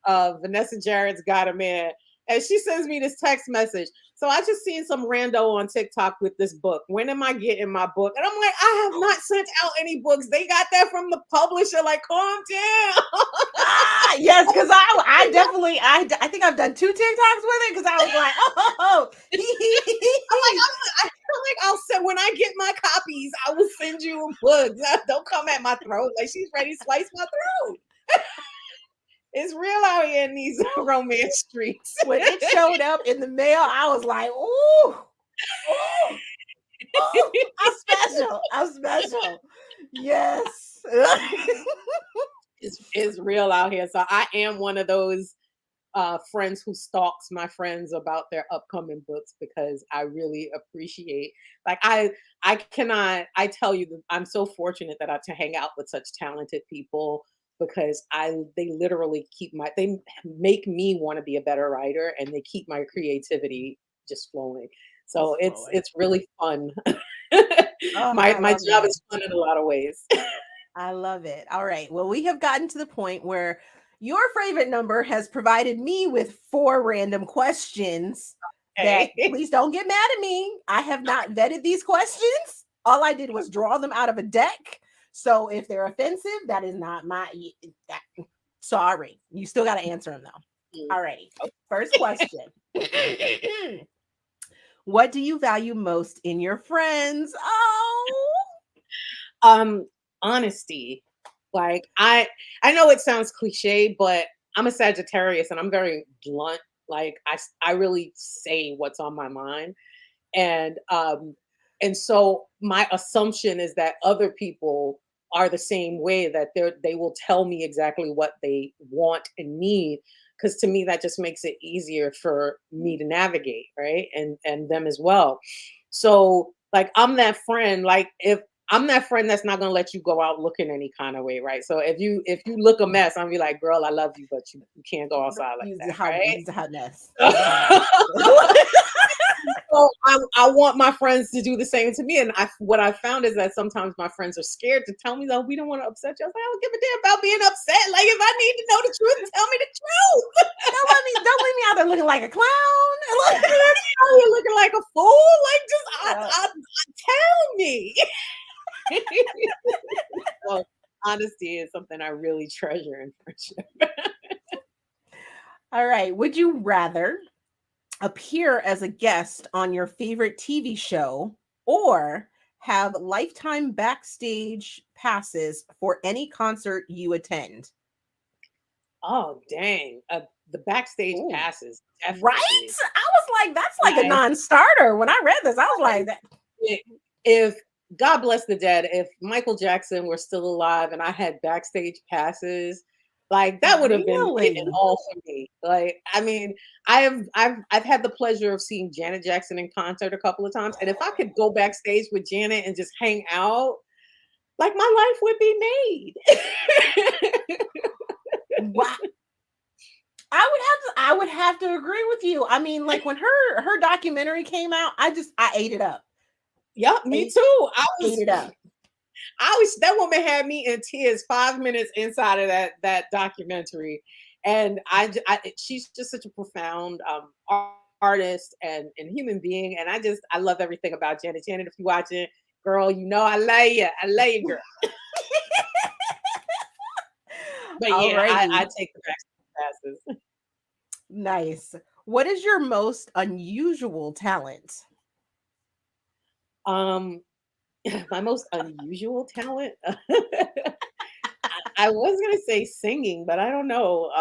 Speaker 2: Vanessa Jarrett's Got a Man, and she sends me this text message. So I just seen some rando on TikTok with this book. When am I getting my book? And I'm like, I have not sent out any books. They got that from the publisher. Like, calm down.
Speaker 1: Yes, because I think I've done 2 TikToks with it because I was like, oh.
Speaker 2: I'm like, I'll send when I get my copies, I will send you a book. Don't come at my throat. Like, she's ready to slice my throat. It's real out here in these romance streets.
Speaker 1: When it showed up in the mail, I was like, ooh, I'm special. Yes.
Speaker 2: It's real out here. So I am one of those friends who stalks my friends about their upcoming books because I really appreciate, like, I tell you that I'm so fortunate that I to hang out with such talented people because they literally they make me want to be a better writer, and they keep my creativity just flowing. So it's really fun. My job is fun in a lot of ways.
Speaker 1: I love it. All right. Well, we have gotten to the point where your favorite number has provided me with 4 random questions that, please don't get mad at me. I have not vetted these questions. All I did was draw them out of a deck. So if they're offensive, that is not sorry. You still got to answer them though. All right. First question. What do you value most in your friends?
Speaker 2: Honesty. Like, I know it sounds cliche, but I'm a Sagittarius and I'm very blunt. Like, I really say what's on my mind. And so my assumption is that other people are the same way, that they will tell me exactly what they want and need, because to me that just makes it easier for me to navigate, right? And them as well. So, like, I'm that friend, like, if I'm that friend that's not gonna let you go out looking any kind of way, right? So if you look a mess, I'm gonna be like, girl, I love you, but you can't go outside like that, right?
Speaker 1: He's a hot mess.
Speaker 2: So I want my friends to do the same to me. And what I found is that sometimes my friends are scared to tell me that we don't want to upset you. I was like, I don't give a damn about being upset. Like, if I need to know the truth, tell me the truth.
Speaker 1: Don't leave me out there looking like a clown.
Speaker 2: You're looking like a fool. Like, just tell me. So honesty is something I really treasure in friendship.
Speaker 1: All right. Would you rather appear as a guest on your favorite TV show or have lifetime backstage passes for any concert you attend?
Speaker 2: Oh, dang. The backstage passes. Definitely.
Speaker 1: Right? I was like, that's like a non-starter. When I read this, I was like, that.
Speaker 2: If God bless the dead, if Michael Jackson were still alive and I had backstage passes, like, that would have been it all for me. Like, I mean, I've had the pleasure of seeing Janet Jackson in concert a couple of times, and if I could go backstage with Janet and just hang out, like, my life would be made.
Speaker 1: Wow. I would have to agree with you. I mean, like, when her documentary came out, I ate it up.
Speaker 2: Yeah, me too.
Speaker 1: Ate it up.
Speaker 2: That woman had me in tears 5 minutes inside of that documentary, and she's just such a profound artist and human being, and I love everything about Janet. Janet, if you watching, girl, you know I love you, girl. But yeah, I take the backstage passes.
Speaker 1: Nice. What is your most unusual talent?
Speaker 2: My most unusual talent. I was gonna say singing, but I don't know.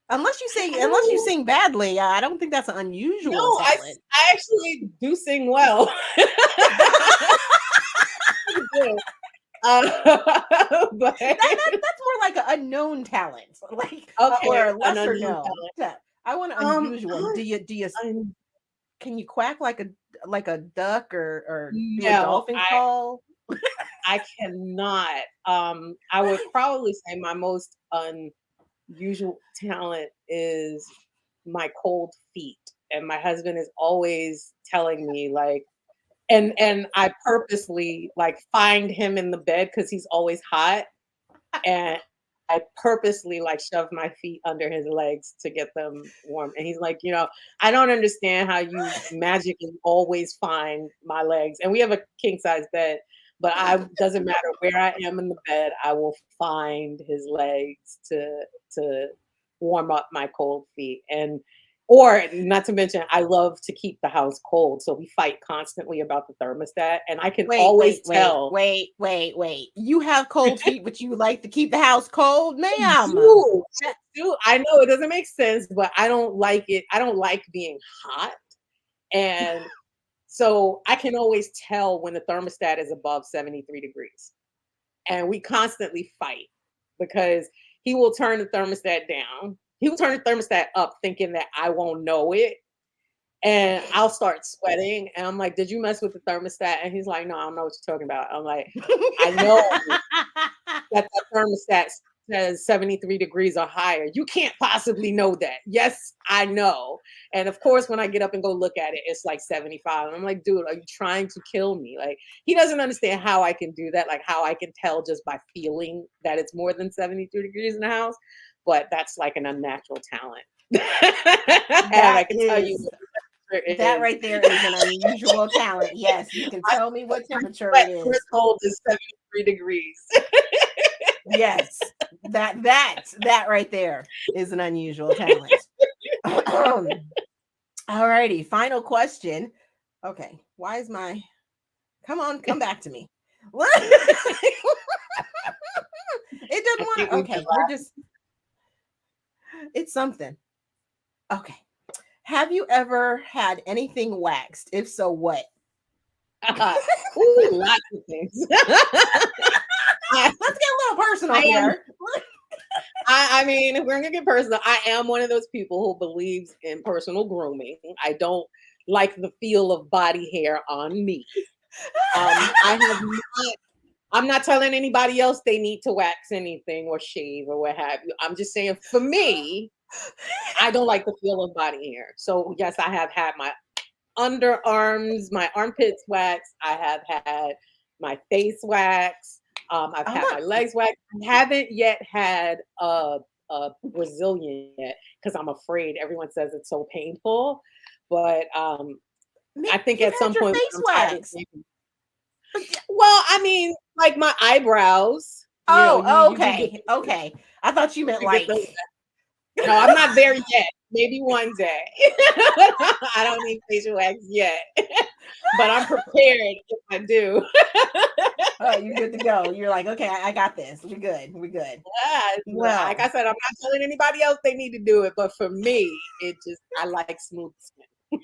Speaker 1: Unless you sing badly, I don't think that's an unusual
Speaker 2: No,
Speaker 1: talent.
Speaker 2: I actually do sing well. But
Speaker 1: That's more like an unknown talent, like or
Speaker 2: okay,
Speaker 1: a
Speaker 2: an
Speaker 1: lesser
Speaker 2: unknown
Speaker 1: known.
Speaker 2: talent.
Speaker 1: Yeah, I want an unusual one. Do you
Speaker 2: I'm
Speaker 1: can you quack like a duck or do a
Speaker 2: no,
Speaker 1: dolphin call?
Speaker 2: I cannot. I would probably say my most unusual talent is my cold feet. And my husband is always telling me like, and I purposely like find him in the bed because he's always hot. And I purposely like shove my feet under his legs to get them warm. And he's like, I don't understand how you magically always find my legs. And we have a king size bed, but I doesn't matter where I am in the bed, I will find his legs to warm up my cold feet. And or not to mention, I love to keep the house cold. So we fight constantly about the thermostat. And I can
Speaker 1: Wait,
Speaker 2: always
Speaker 1: wait, wait,
Speaker 2: tell.
Speaker 1: wait, wait, wait. You have cold feet, but you like to keep the house cold, ma'am.
Speaker 2: Do. Do. I know it doesn't make sense, but I don't like it. I don't like being hot. And so I can always tell when the thermostat is above 73 degrees. And we constantly fight because he will turn the thermostat down. He will turn the thermostat up thinking that I won't know it. And I'll start sweating. And I'm like, did you mess with the thermostat? And he's like, no, I don't know what you're talking about. I'm like, I know that the thermostat says 73 degrees or higher. You can't possibly know that. Yes, I know. And of course, when I get up and go look at it, it's like 75. And I'm like, dude, are you trying to kill me? Like, he doesn't understand how I can do that, like how I can tell just by feeling that it's more than 72 degrees in the house. But that's like an unnatural talent. And I can tell you
Speaker 1: that right there is an unusual talent. Yes, you can tell me what temperature it is.
Speaker 2: Threshold is 73 degrees.
Speaker 1: Yes, that right there is an unusual talent. All righty, final question. Okay, why is my come back to me. It doesn't want to. Okay, we're just it's something. Okay. Have you ever had anything waxed? If so, what?
Speaker 2: Ooh, lots of things.
Speaker 1: Let's get a little personal here.
Speaker 2: I mean, if we're gonna get personal, I am one of those people who believes in personal grooming. I don't like the feel of body hair on me. I'm not telling anybody else they need to wax anything or shave or what have you. I'm just saying for me, I don't like the feel of body hair. So yes, I have had my underarms, my armpits waxed. I have had my face waxed. I've had my legs waxed. I haven't yet had a Brazilian yet because I'm afraid everyone says it's so painful. But I think at some point, well, I mean, like my eyebrows.
Speaker 1: Okay. I thought you meant like.
Speaker 2: No, I'm not there yet. Maybe one day. I don't need facial wax yet, but I'm prepared if I do.
Speaker 1: You're good to go. You're like, okay, I got this. We're good.
Speaker 2: Yeah,
Speaker 1: well,
Speaker 2: like I said, I'm not telling anybody else they need to do it, but for me, I like smooth skin.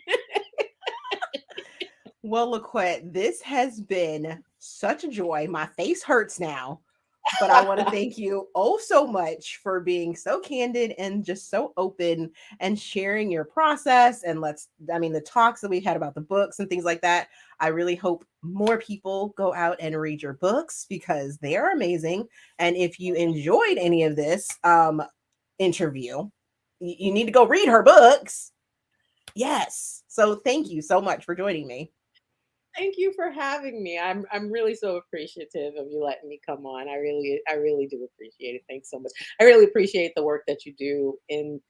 Speaker 1: Well, LaQuette, this has been such a joy. My face hurts now. But I want to thank you so much for being so candid and just so open and sharing your process. And the talks that we've had about the books and things like that. I really hope more people go out and read your books because they are amazing. And if you enjoyed any of this interview, you need to go read her books. Yes. So thank you so much for joining me.
Speaker 2: Thank you for having me. I'm really so appreciative of you letting me come on. I really do appreciate it. Thanks so much. I really appreciate the work that you do in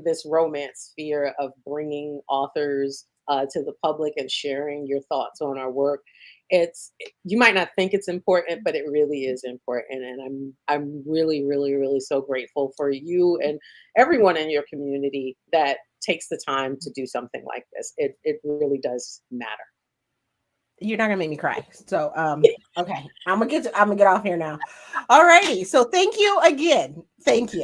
Speaker 2: this romance sphere of bringing authors to the public and sharing your thoughts on our work. You might not think it's important, but it really is important. And I'm really, really, really so grateful for you and everyone in your community that takes the time to do something like this. It really does matter.
Speaker 1: You're not gonna make me cry. So okay. I'm gonna get off here now. All righty. So thank you again. Thank you.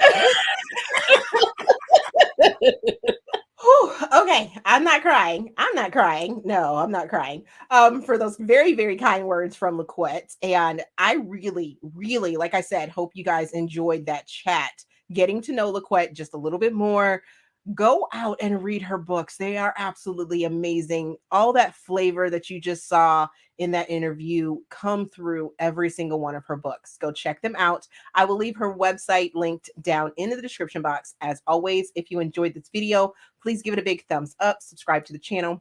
Speaker 1: Whew, okay, I'm not crying. I'm not crying. No, I'm not crying. For those very, very kind words from LaQuette. And I really, really, like I said, hope you guys enjoyed that chat, getting to know LaQuette just a little bit more. Go out and read her books. They are absolutely amazing. All that flavor that you just saw in that interview come through every single one of her books. Go check them out. I will leave her website linked down in the description box. As always, if you enjoyed this video, please give it a big thumbs up, subscribe to the channel.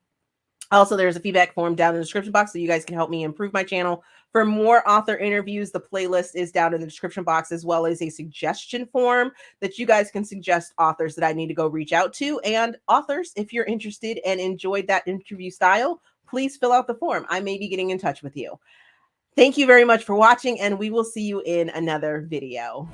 Speaker 1: Also, there's a feedback form down in the description box so you guys can help me improve my channel. For more author interviews, the playlist is down in the description box, as well as a suggestion form that you guys can suggest authors that I need to go reach out to. And authors, if you're interested and enjoyed that interview style, please fill out the form. I may be getting in touch with you. Thank you very much for watching, and we will see you in another video.